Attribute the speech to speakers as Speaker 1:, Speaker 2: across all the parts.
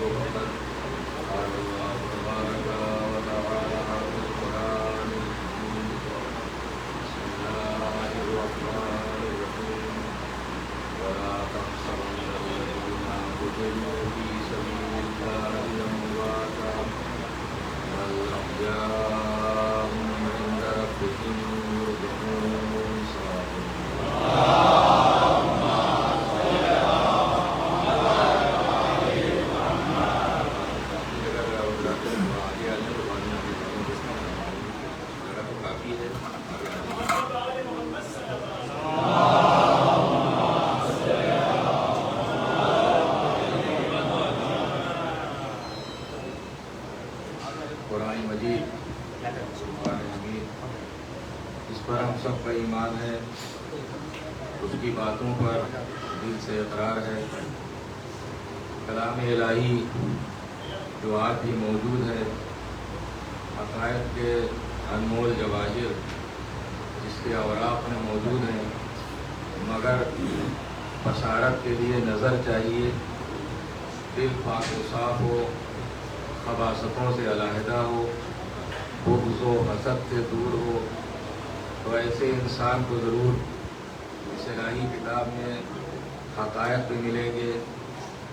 Speaker 1: کو فقط قال اللہ تبارک و تعالی فی القرآن الحکیم بسم اللہ الرحمن الرحیم ولا تحسبن الذین قتلوا فی سبیل اللہ امواتا بل احیاء عند ربهم يرزقون قرآن مجید قرآن حمید اس پر ہم سب کا ایمان ہے، اس کی باتوں پر دل سے اقرار ہے۔ کلام الہی جو آج بھی موجود ہے، عقائد کے انمول جواہر جس کے اوراق میں موجود ہیں، مگر بصارت کے لیے نظر چاہیے، دل پاک و صاف ہو، خباثتوں سے علیحدہ ہو، بغض و حسد سے دور ہو، تو ایسے انسان کو ضرور اس الہی کتاب میں حقائق بھی ملیں گے،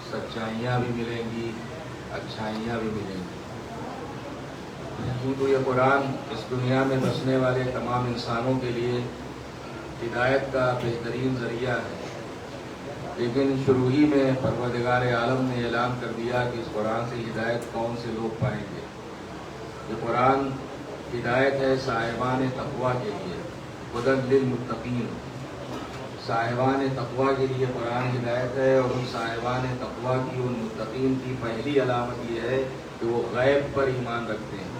Speaker 1: سچائیاں بھی ملیں گی، اچھائیاں بھی ملیں گی۔ کیونکہ یہ قرآن اس دنیا میں بسنے والے تمام انسانوں کے لیے ہدایت کا بہترین ذریعہ ہے، لیکن شروع ہی میں پروردگار عالم نے اعلان کر دیا کہ اس قرآن سے ہدایت کون سے لوگ پائیں گے۔ یہ قرآن ہدایت ہے صاحبان تقویٰ کے لیے، ہدی للمتقین، صاحبان تقویٰ کے لیے قرآن ہدایت ہے، اور ان صاحبان تقویٰ کی، ان متقین کی پہلی علامت یہ ہے کہ وہ غیب پر ایمان رکھتے ہیں،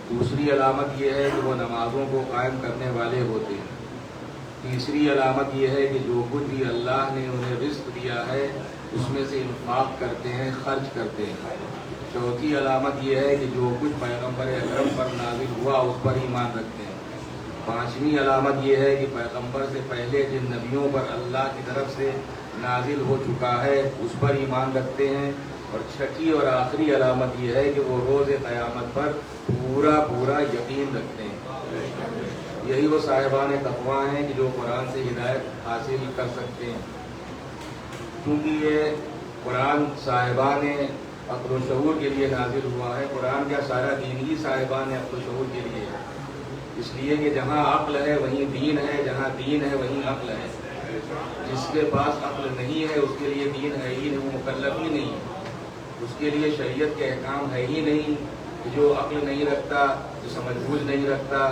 Speaker 1: دوسری علامت یہ ہے کہ وہ نمازوں کو قائم کرنے والے ہوتے ہیں، تیسری علامت یہ ہے کہ جو کچھ بھی اللہ نے انہیں رزق دیا ہے اس میں سے انفاق کرتے ہیں، خرچ کرتے ہیں، چوتھی علامت یہ ہے کہ جو کچھ پیغمبر اکرم پر نازل ہوا اس پر ایمان رکھتے ہیں، پانچویں علامت یہ ہے کہ پیغمبر سے پہلے جن نبیوں پر اللہ کی طرف سے نازل ہو چکا ہے اس پر ایمان رکھتے ہیں، اور چھٹی اور آخری علامت یہ ہے کہ وہ روز قیامت پر پورا یقین رکھتے ہیں۔ یہی وہ صاحبان تقویٰ ہیں کہ جو قرآن سے ہدایت حاصل کر سکتے ہیں، کیونکہ یہ قرآن صاحبان عقل و شعور کے لیے نازل ہوا ہے۔ قرآن کا سارا دین ہی صاحبان عقل و شعور کے لیے ہے، اس لیے کہ جہاں عقل ہے وہیں دین ہے، جہاں دین ہے وہیں عقل ہے۔ جس کے پاس عقل نہیں ہے اس کے لیے دین ہے ہی نہیں، وہ مکلف ہی نہیں، اس کے لیے شریعت کے احکام ہے ہی نہیں۔ جو عقل نہیں رکھتا، جو سمجھ بوجھ نہیں رکھتا،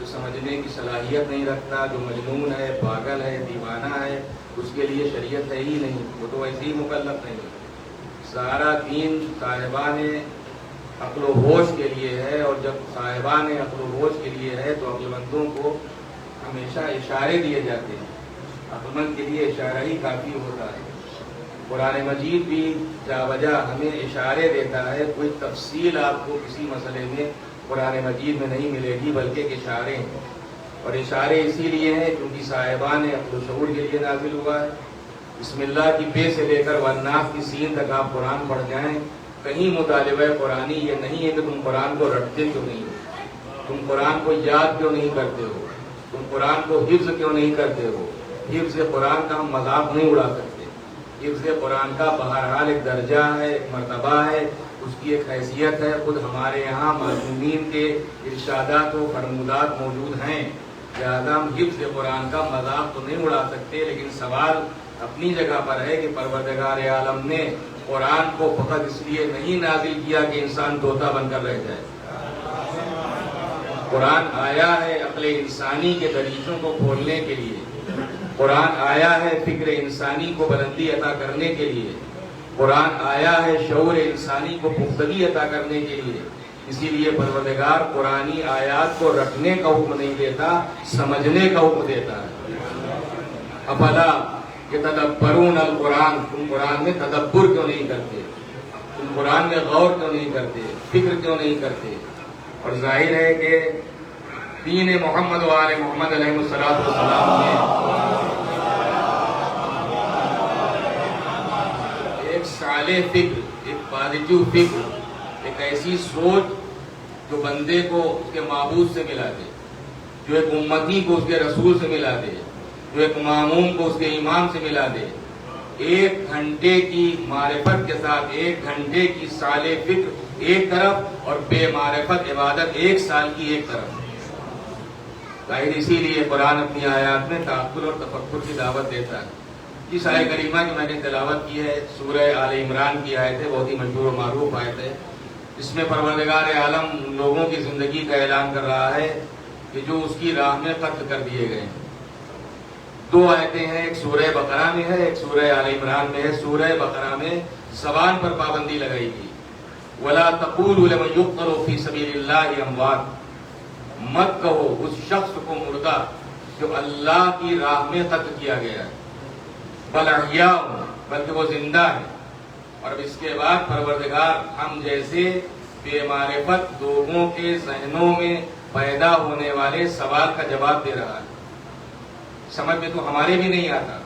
Speaker 1: جو سمجھنے کی صلاحیت نہیں رکھتا، جو مجنون ہے، پاگل ہے، دیوانہ ہے، اس کے لیے شریعت ہے ہی نہیں، وہ تو ایسے ہی مکلف نہیں۔ سارا دین صاحبان عقل و ہوش کے لیے ہے، اور جب صاحبان عقل و ہوش کے لیے ہے تو عقل مندوں کو ہمیشہ اشارے دیے جاتے ہیں، عقل مند کے لیے اشارہ ہی کافی ہوتا ہے۔ قرآن مجید بھی جا بجا ہمیں اشارے دیتا ہے، کوئی تفصیل آپ کو کسی مسئلے میں قرآن مجید میں نہیں ملے گی، بلکہ اشارے ہیں، اور اشارے اسی لیے ہیں کیونکہ صاحبان عقل و شعور کے لیے نازل ہوا ہے۔ بسم اللہ کی بے سے لے کر والناس کی سین تک آپ قرآن پڑھ جائیں، کہیں مطالبہ قرآنی یہ نہیں ہے کہ تم قرآن کو رٹتے کیوں نہیں ہو، تم قرآن کو یاد کیوں نہیں کرتے ہو، تم قرآن کو حفظ کیوں نہیں کرتے ہو۔ حفظ قرآن کا ہم مذاق نہیں اڑا سکتے، حفظ قرآن کا بہرحال ایک درجہ ہے، ایک مرتبہ ہے، اس کی ایک حیثیت ہے۔ خود ہمارے یہاں معصومین کے ارشادات و فرمودات موجود ہیں، لہذا ہم حفظ قرآن کا مذاق تو نہیں اڑا سکتے، لیکن سوال اپنی جگہ پر ہے کہ پروردگار عالم نے قرآن کو فقط اس لیے نہیں نازل کیا کہ انسان طوطا بن کر رہ جائے۔ قرآن آیا ہے عقل انسانی کے دریچوں کو کھولنے کے لیے، قرآن آیا ہے فکر انسانی کو بلندی عطا کرنے کے لیے، قرآن آیا ہے شعور انسانی کو پختگی عطا کرنے کے لیے۔ اسی لیے پروردگار قرآنی آیات کو رکھنے کا حکم نہیں دیتا، سمجھنے کا حکم دیتا ہے۔ افلا یتدبرون القرآن، تم قرآن میں تدبر کیوں نہیں کرتے، تم قرآن میں غور کیوں نہیں کرتے، فکر کیوں نہیں کرتے؟ اور ظاہر ہے کہ دین محمد و آل محمد علیہ الصلوۃ والسلام میں ایک صالح فکر ایک پازیٹیو فکر، ایک ایسی سوچ جو بندے کو اس کے معبود سے ملا دے، جو ایک امتی کو اس کے رسول سے ملا دے، جو ایک معموم کو اس کے امام سے ملا دے. 1 گھنٹے کی معرفت کے ساتھ 1 گھنٹے کی صالح فکر ایک طرف اور بے معرفت عبادت 1 سال کی ایک طرف. ظاہر اسی لیے قرآن اپنی آیات میں تعقل اور تفکر کی دعوت دیتا ہے. جس آیت کریمہ کی میں نے تلاوت کی ہے سورہ آل عمران کی آیت ہے، بہت ہی مشہور و معروف آیت ہے. اس میں پروردگار عالم لوگوں کی زندگی کا اعلان کر رہا ہے کہ جو اس کی راہ میں قتل کر دیے گئے. 2 آیتیں ہیں، ایک سورہ بقرہ میں ہے، ایک سورہ آل عمران میں ہے. سورہ بقرہ میں زبان پر پابندی لگائی گئی، وَلَا تَقُولُوا لَمَنْ يُقْتَلُ فِي سَبِيلِ اللَّهِ أَمْوَاتٌ. مت کہو اس شخص کو مردہ جو اللہ کی راہ میں قتل کیا گیا ہے، بل احیاء، بلکہ وہ زندہ ہے. اور اب اس کے بعد پروردگار ہم جیسے بے معرفت لوگوں کے ذہنوں میں پیدا ہونے والے سوال کا جواب دے رہا ہے. سمجھ میں تو ہمارے بھی نہیں آتا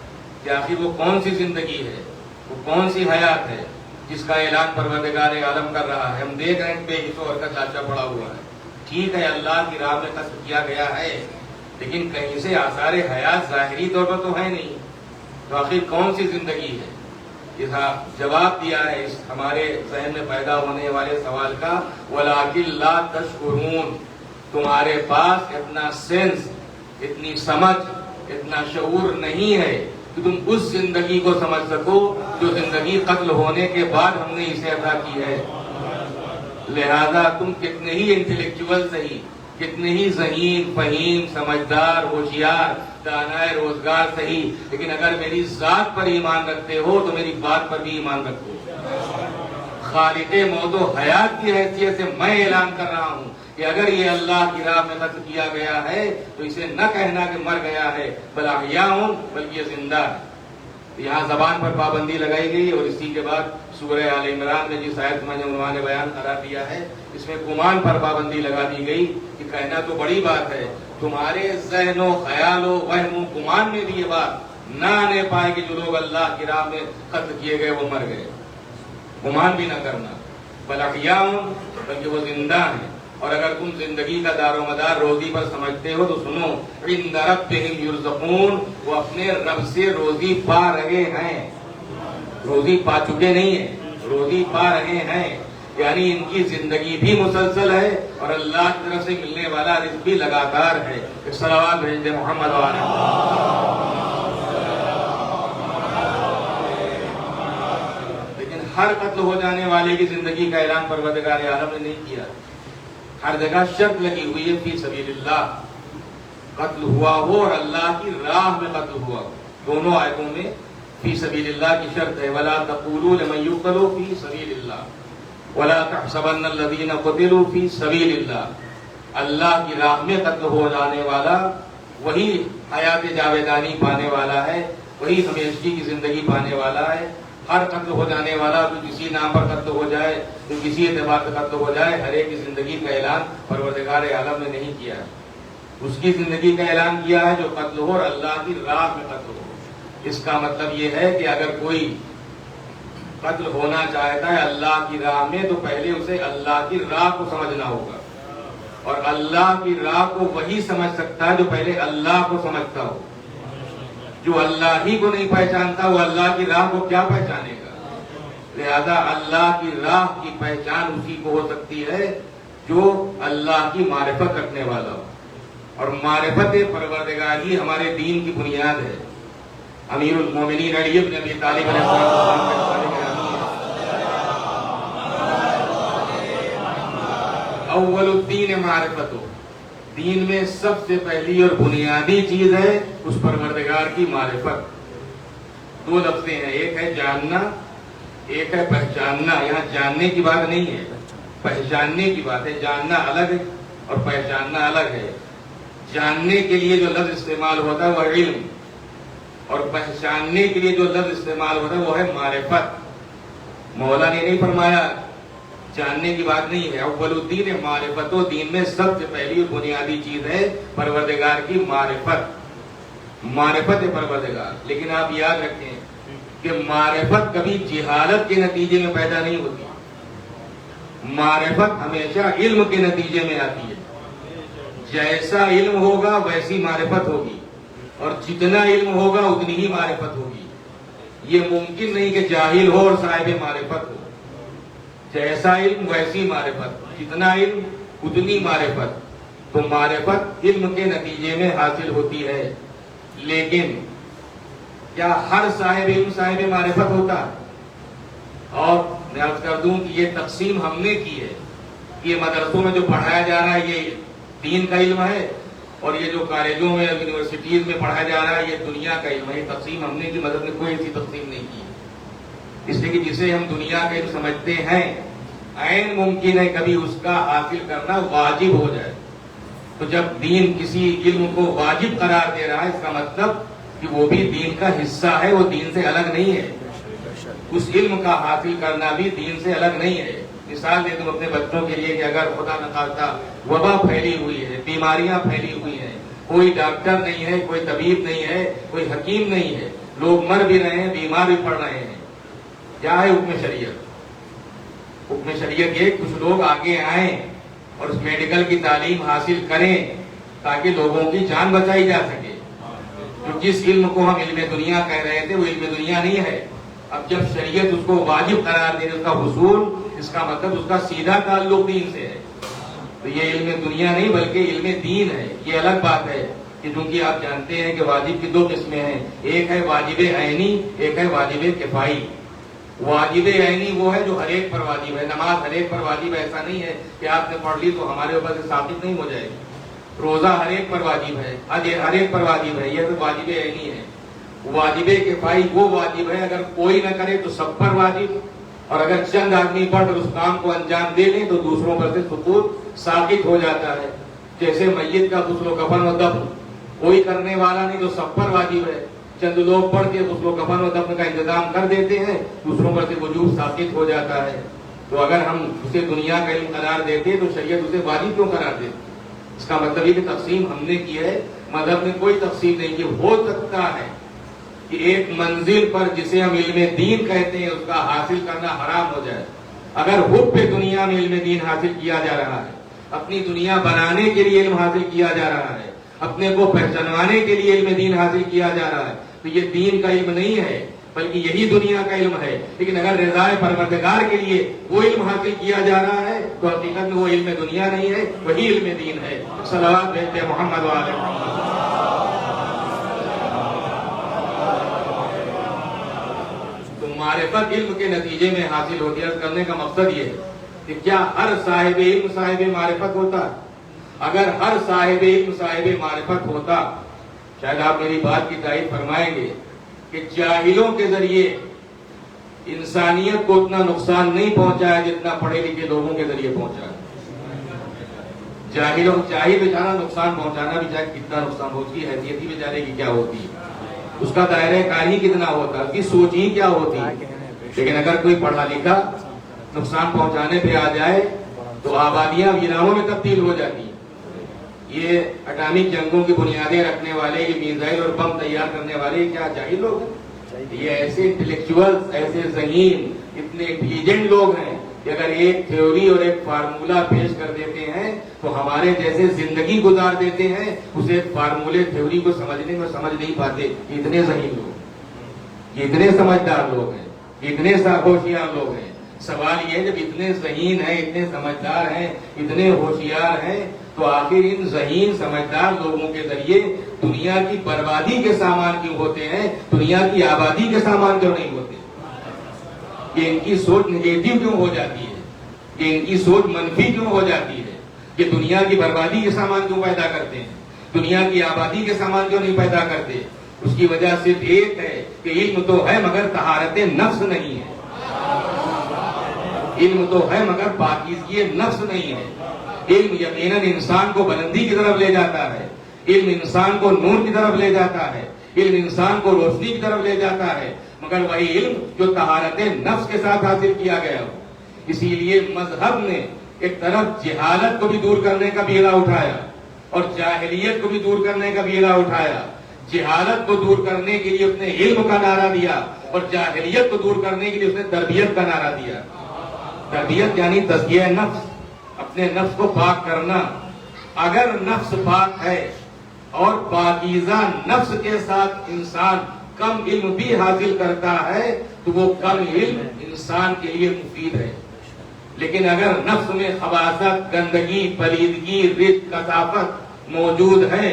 Speaker 1: کہ آخر وہ کون سی زندگی ہے، وہ کون سی حیات ہے جس کا اعلان پروردگار عالم کر رہا ہے. ہم دیکھ رہے ہیں بے حصوں اور کا چاچا پڑا ہوا ہے. ٹھیک ہے اللہ کی راہ میں قتل کیا گیا ہے، لیکن کہیں سے آثار حیات ظاہری طور پر تو ہے نہیں. تو آخر کون سی زندگی ہے؟ یہ جواب دیا ہے اس ہمارے ذہن میں پیدا ہونے والے سوال کا، وَلَٰكِن لَا تَشْعُرُونَ. تمہارے پاس اتنا سینس، اتنی سمجھ، اتنا شعور نہیں ہے کہ تم اس زندگی کو سمجھ سکو جو زندگی قتل ہونے کے بعد ہم نے اسے عطا کی ہے. لہذا تم کتنے ہی انٹلیکچوئل صحیح، کتنے ہی ذہین، فہیم، سمجھدار، ہوشیار، دانائے روزگار صحیح، لیکن اگر میری ذات پر ایمان رکھتے ہو تو میری بات پر بھی ایمان رکھو. خالق موت و حیات کی حیثیت سے میں اعلان کر رہا ہوں کہ اگر یہ اللہ کی راہ میں قتل کیا گیا ہے تو اسے نہ کہنا کہ مر گیا ہے، بل احیاء، بلکہ یہ زندہ ہے. یہاں زبان پر پابندی لگائی گئی. اور اسی کے بعد سورہ آل عمران میں جس آیت میں نے عنوان بیان قرار دیا ہے اس میں گمان پر پابندی لگا دی گئی کہ کہنا تو بڑی بات ہے، تمہارے ذہن و خیال و وہم و گمان میں بھی یہ بات نہ آنے پائے کہ جو لوگ اللہ کی راہ میں قتل کیے گئے وہ مر گئے. گمان بھی نہ کرنا، بل احیاء، بلکہ وہ زندہ ہیں. اور اگر تم زندگی کا دار و مدار روزی پر سمجھتے ہو تو سنو، عند ربہم یرزقون، وہ اپنے رب سے روزی پا رہے ہیں. روزی پا چکے نہیں ہیں، روزی پا رہے ہیں. یعنی ان کی زندگی بھی مسلسل ہے اور اللہ کی طرف سے ملنے والا رزق بھی لگاتار ہے. صلوات بھیج دے محمد وعلیہ. لیکن ہر قتل ہو جانے والے کی زندگی کا اعلان پروردگار عالم نے نہیں کیا. ہر جگہ شرط لگی ہوئی ہے فی سبیل اللہ، قتل ہوا ہو اور اللہ کی راہ میں قتل ہوا ہو. دونوں آیتوں میں فی سبیل اللہ کی شرط ہے. ولا تقولوا لمن یقتل فی سبیل اللہ ولا تحسبن الذین قتلوا فی سبیل اللہ. اللہ کی راہ میں قتل ہو جانے والا وہی حیات جاویدانی پانے والا ہے، وہی ہمیشگی کی زندگی پانے والا ہے. ہر قتل ہو جانے والا جو کسی نام پر قتل ہو جائے، جو کسی اعتبار سے قتل ہو جائے، ہر ایک کی زندگی کا اعلان پروردگار عالم نے نہیں کیا ہے. اس کی زندگی کا اعلان کیا ہے جو قتل ہو اور اللہ کی راہ میں قتل ہو. اس کا مطلب یہ ہے کہ اگر کوئی قتل ہونا چاہتا ہے اللہ کی راہ میں تو پہلے اسے اللہ کی راہ کو سمجھنا ہوگا. اور اللہ کی راہ کو وہی سمجھ سکتا ہے جو پہلے اللہ کو سمجھتا ہو. جو اللہ ہی کو نہیں پہچانتا وہ اللہ کی راہ کو کیا پہچانے گا؟ لہذا اللہ کی راہ کی پہچان اسی کو ہو سکتی ہے جو اللہ کی معرفت رکھنے والا ہو. اور معرفت پروردگار ہی ہمارے دین کی بنیاد ہے. امیر المومنین علی بن ابی طالب علیہ السلام اول الدین معرفت ہو. دین میں سب سے پہلی اور بنیادی چیز ہے اس پروردگار کی معرفت. 2 لفظیں ہیں، ایک ہے جاننا، ایک ہے پہچاننا. یہاں جاننے کی بات نہیں ہے، پہچاننے کی بات ہے. جاننا الگ ہے اور پہچاننا الگ ہے. جاننے کے لیے جو لفظ استعمال ہوتا ہے وہ علم، اور پہچاننے کے لیے جو لفظ استعمال ہوتا ہے وہ ہے معرفت. مولا نے نہیں فرمایا جاننے کی بات نہیں ہے. اول الدین معرفت. و دین میں سب سے پہلی اور بنیادی چیز ہے پروردگار کی معرفت. معرفت پروردگار. لیکن آپ یاد رکھیں کہ معرفت کبھی جہالت کے نتیجے میں پیدا نہیں ہوتی، معرفت ہمیشہ علم کے نتیجے میں آتی ہے۔ جیسا علم ہوگا ویسی معرفت ہوگی، اور جتنا علم ہوگا اتنی ہی معرفت ہوگی۔ یہ ممکن نہیں کہ جاہل ہو اور صاحب معرفت ہو۔ جیسا علم ویسی معرفت، جتنا علم اتنی معرفت۔ تو معرفت علم کے نتیجے میں حاصل ہوتی ہے، لیکن کیا ہر صاحب علم صاحب معرفت ہوتا؟ اور میں عرض کر دوں کہ یہ تقسیم ہم نے کی ہے، یہ مدرسوں میں جو پڑھایا جا رہا ہے یہ دین کا علم ہے، اور یہ جو کالجوں میں یونیورسٹیز میں پڑھایا جا رہا ہے یہ دنیا کا علم ہے۔ یہ تقسیم ہم نے کی، مدرسے نے کوئی ایسی تقسیم نہیں کی۔ اس لیے کہ جسے ہم دنیا کا علم سمجھتے ہیں عین ممکن ہے کبھی اس کا حاصل کرنا واجب ہو جائے۔ تو جب دین کسی علم کو واجب قرار دے رہا ہے اس کا مطلب کہ وہ بھی دین کا حصہ ہے، وہ دین سے الگ نہیں ہے۔ اس علم کا حاصل کرنا بھی دین سے الگ نہیں ہے۔ مثال دے دوں اپنے بچوں کے لیے کہ اگر خدا نخواستہ وبا پھیلی ہوئی ہے، بیماریاں پھیلی ہوئی ہیں، کوئی ڈاکٹر نہیں ہے، کوئی طبیب نہیں ہے، کوئی حکیم نہیں ہے، لوگ مر بھی رہے ہیں، بیمار بھی پڑ رہے ہیں، کیا ہے حکم شریعت؟ حکم شریعت یہ کچھ لوگ آگے آئیں اور اس میڈیکل کی تعلیم حاصل کریں تاکہ لوگوں کی جان بچائی جا سکے۔ تو جس علم کو ہم علم دنیا کہہ رہے تھے وہ علم دنیا نہیں ہے۔ اب جب شریعت اس کو واجب قرار دے رہی اس کا حصول، اس کا مطلب اس کا سیدھا تعلق دین سے ہے۔ تو یہ علم دنیا نہیں بلکہ علم دین ہے۔ یہ الگ بات ہے کہ چونکہ آپ جانتے ہیں کہ واجب کی دو قسمیں ہیں، ایک ہے واجب عینی، ایک ہے واجب کفائی۔ واجب عینی وہ ہے جو ہر ایک پر واجب ہے، نماز ہر ایک پر واجب ہے، ایسا نہیں ہے کہ آپ نے پڑھ لی تو ہمارے اوپر سے ثابت نہیں ہو جائے گی۔ روزہ ہر ایک پر واجب ہے، ہر ایک پر واجب ہے، یہ تو واجب عینی ہے۔ واجب کفائی وہ واجب ہے اگر کوئی نہ کرے تو سب پر واجب، اور اگر چند آدمی پڑھ کر اس کام کو انجام دے لیں تو دوسروں پر سے سقوط ثابت ہو جاتا ہے۔ جیسے میت کا غسل و کفن و دفن کوئی کرنے والا نہیں تو سب پر واجب ہے، چند لوگ پڑھ کے غسل و کفن و دفن کا انتظام کر دیتے ہیں، دوسروں پر سے وجوب ثابت ہو جاتا ہے۔ تو اگر ہم اسے دنیا کا علم قرار دیتے تو شریعت اسے واجب کیوں قرار دیتی؟ اس کا مطلب یہ کہ تقسیم ہم نے کی ہے، مذہب نے کوئی تقسیم نہیں کی۔ ہو سکتا ہے کہ ایک منزل پر جسے ہم علم دین کہتے ہیں اس کا حاصل کرنا حرام ہو جائے۔ اگر حب دنیا میں علم دین حاصل کیا جا رہا ہے، اپنی دنیا بنانے کے لیے علم حاصل کیا جا رہا ہے، اپنے کو پہچانوانے کے لیے علم دین حاصل کیا جا رہا ہے، تو یہ دین کا علم نہیں ہے بلکہ یہی دنیا کا علم ہے۔ لیکن اگر رضائے پروردگار کے لیے وہ علم حاصل کیا جا رہا ہے تو حقیقت میں وہ علم دنیا نہیں ہے، وہی علم دین ہے۔ صلوات بھیجتے ہیں محمد وآل محمد۔ تو معرفت علم کے نتیجے میں حاصل ہوتی ہے۔ کرنے کا مقصد یہ ہے کہ کیا ہر صاحب علم صاحب معرفت ہوتا؟ اگر ہر صاحب علم صاحب معرفت ہوتا شاید آپ میری بات کی تائید فرمائیں گے کہ جاہلوں کے ذریعے انسانیت کو اتنا نقصان نہیں پہنچا ہے جتنا پڑھے لکھے لوگوں کے ذریعے پہنچا ہے۔ جاہل بیچارہ نقصان پہنچانا بھی چاہے کتنا نقصان ہو، اس کی حیثیت ہی بیچارے کی کیا ہوتی، اس کا دائرہ کار ہی کتنا ہوتا، اس کی سوچ ہی کیا ہوتی۔ لیکن اگر کوئی پڑھا لکھا نقصان پہنچانے پہ آ جائے تو آبادیاں ویرانوں میں تبدیل ہو جاتی ہیں۔ یہ اٹامک جنگوں کی بنیادیں رکھنے والے، یہ میزائل اور بم تیار کرنے والے کیا جاہل لوگ ہیں؟ یہ ایسے انٹلیکچوئل، ایسے ذہین، اتنے انٹیلیجنٹ لوگ ہیں کہ اگر ایک تھیوری اور ایک فارمولہ پیش کر دیتے ہیں تو ہمارے جیسے زندگی گزار دیتے ہیں اسے فارمولے تھیوری کو سمجھنے میں سمجھ نہیں پاتے۔ اتنے ذہین لوگ، یہ اتنے سمجھدار لوگ ہیں، اتنے ہوشیار لوگ ہیں۔ سوال یہ ہے جب اتنے ذہین ہیں، اتنے سمجھدار ہیں، اتنے ہوشیار ہیں تو آخر ان ذہین سمجھدار لوگوں کے ذریعے دنیا کی بربادی کے سامان کیوں ہوتے ہیں، دنیا کی آبادی کے سامان کیوں نہیں ہوتے؟ کہ ان کی سوچ نگیٹو کیوں ہو جاتی ہے، کہ ان کی سوچ منفی کیوں ہو جاتی ہے، کہ دنیا کی بربادی کے سامان کیوں پیدا کرتے ہیں، دنیا کی آبادی کے سامان کیوں نہیں پیدا کرتے؟ اس کی وجہ صرف ایک ہے کہ علم تو ہے مگر طہارت نفس نہیں ہے۔ علم تو ہے مگر پاکیزگی نفس نہیں ہے۔ علم یقیناً انسان کو بلندی کی طرف لے جاتا ہے، علم انسان کو نور کی طرف لے جاتا ہے، علم انسان کو روشنی کی طرف لے جاتا ہے، مگر وہی علم جو طہارت نفس کے ساتھ حاصل کیا گیا ہو۔ اسی لیے مذہب نے ایک طرف جہالت کو بھی دور کرنے کا بیڑا اٹھایا اور جاہلیت کو بھی دور کرنے کا بیڑا اٹھایا۔ جہالت کو دور کرنے کے لیے اس نے علم کا نعرہ دیا، اور جاہلیت کو دور کرنے کے لیے اس نے تربیت کا نعرہ دیا۔ تربیت یعنی تزکیہ نفس، اپنے نفس کو پاک کرنا۔ اگر نفس پاک ہے اور پاکیزہ نفس کے ساتھ انسان کم علم بھی حاصل کرتا ہے تو وہ کم علم انسان کے لیے مفید ہے۔ لیکن اگر نفس میں خباثت، گندگی، پلیدگی، رچ، کثافت موجود ہے،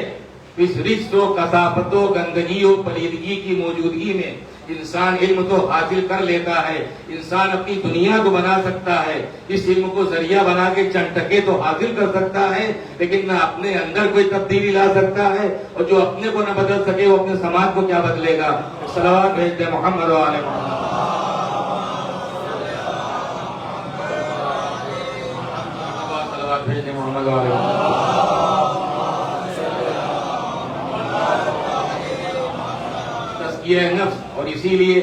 Speaker 1: اس رچ و کثافت و گندگی و پلیدگی کی موجودگی میں انسان علم تو حاصل کر لیتا ہے، انسان اپنی دنیا کو بنا سکتا ہے، اس علم کو ذریعہ بنا کے چند ٹکے تو حاصل کر سکتا ہے، لیکن نہ اپنے اندر کوئی تبدیلی لا سکتا ہے، اور جو اپنے کو نہ بدل سکے وہ اپنے سماج کو کیا بدلے گا۔ صلوات بھیج دے محمد و آل محمد۔ صلوات بھیج دے محمد و آل محمد۔ تزکیہ نفس، اور اسی لیے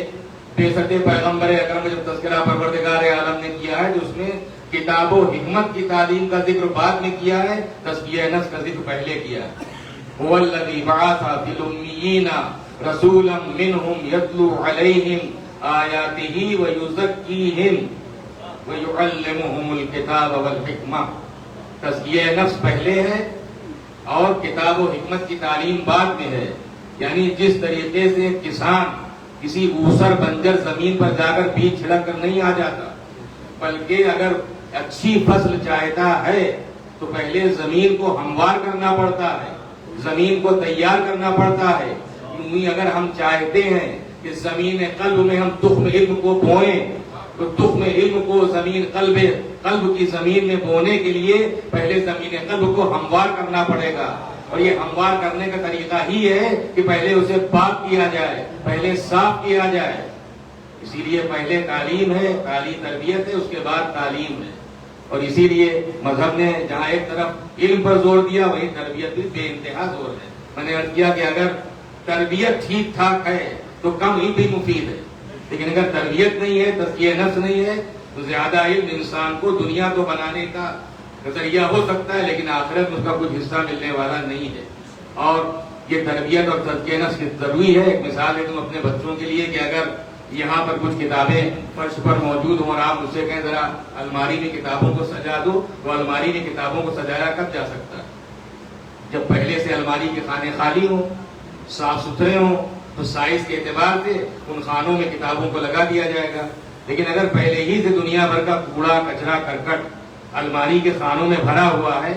Speaker 1: بعثت پیغمبر اکرم جب تذکرہ پروردگار عالم نے کیا ہے تو اس میں کتاب و حکمت کی تعلیم کا ذکر بعد میں کیا ہے، تزکیہ نفس کا ذکر پہلے کیا ہے۔ هو الذی بعث فی الامیین رسولا منہم یتلو علیہم آیاتہ ویزکیہم ویعلمہم الکتاب والحکمہ۔ تزکیہ نفس پہلے ہے اور کتاب و حکمت کی تعلیم بعد میں ہے۔ یعنی جس طریقے سے کسان کسی اوسر بنجر زمین پر جا کر بیج چھڑک کر نہیں آ جاتا، بلکہ اگر اچھی فصل چاہتا ہے تو پہلے زمین کو ہموار کرنا پڑتا ہے، زمین کو تیار کرنا پڑتا ہے۔ یوں ہی اگر ہم چاہتے ہیں کہ زمین قلب میں ہم تخم علم کو بوئیں تو تخم علم کو زمین قلب کی زمین میں بونے کے لیے پہلے زمین قلب کو ہموار کرنا پڑے گا، اور یہ ہموار کرنے کا طریقہ ہی ہے کہ پہلے اسے پاک کیا جائے، پہلے صاف کیا جائے۔ اسی لیے پہلے تعلیم ہے، تعلیم تربیت ہے، اس کے بعد تعلیم ہے۔ اور اسی لیے مذہب نے جہاں ایک طرف علم پر زور دیا وہیں تربیت بھی بے انتہا زور ہے۔ میں نے عرض کیا کہ اگر تربیت ٹھیک ٹھاک ہے تو کم علم بھی مفید ہے، لیکن اگر تربیت نہیں ہے، تزکیہ نفس نہیں ہے تو زیادہ علم انسان کو دنیا کو بنانے کا ذریعہ ہو سکتا ہے، لیکن آخرت میں اس کا کچھ حصہ ملنے والا نہیں ہے۔ اور یہ تربیت اور تزکیہ نفس ضروری ہے۔ ایک مثال ہے تم اپنے بچوں کے لیے کہ اگر یہاں پر کچھ کتابیں فرش پر موجود ہوں اور آپ مجھ سے کہیں ذرا الماری میں کتابوں کو سجا دو، تو الماری میں کتابوں کو سجایا کب جا سکتا ہے؟ جب پہلے سے الماری کے خانے خالی ہوں، صاف ستھرے ہوں، تو سائز کے اعتبار سے ان خانوں میں کتابوں کو لگا دیا جائے گا۔ لیکن اگر پہلے ہی سے دنیا بھر کا کوڑا کچرا کرکٹ الماری کے خانوں میں بھرا ہوا ہے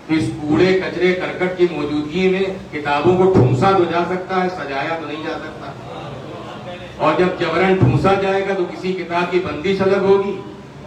Speaker 1: تو اس کوڑے کچرے کرکٹ کی موجودگی میں کتابوں کو ٹھونسا تو جا سکتا ہے، سجایا تو نہیں جا سکتا۔ اور جب جبرن ٹھونسا جائے گا تو کسی کتاب کی بندش الگ ہوگی،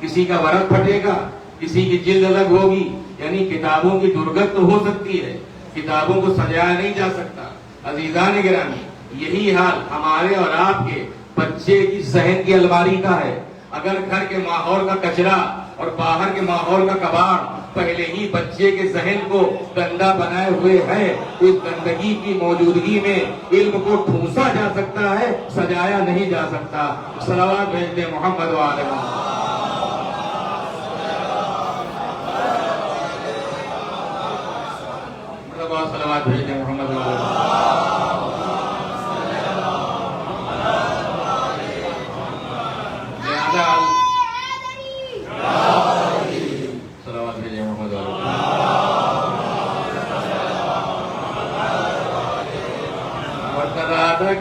Speaker 1: کسی کا ورق پھٹے گا، کسی کی جلد الگ ہوگی، یعنی کتابوں کی درگت تو ہو سکتی ہے، کتابوں کو سجایا نہیں جا سکتا۔ عزیزان گرامی، یہی حال ہمارے اور آپ کے بچے کی ذہن کی الماری کا ہے۔ اگر گھر کے ماحول کا کچرا اور باہر کے ماحول کا کباڑ پہلے ہی بچے کے ذہن کو گندا بنائے ہوئے ہے تو اس گندگی کی موجودگی میں علم کو ٹھونسا جا سکتا ہے، سجایا نہیں جا سکتا۔ صلوات بھیج دیں محمد و آل محمد۔ صلوات بھیج دیں محمد و آل محمد۔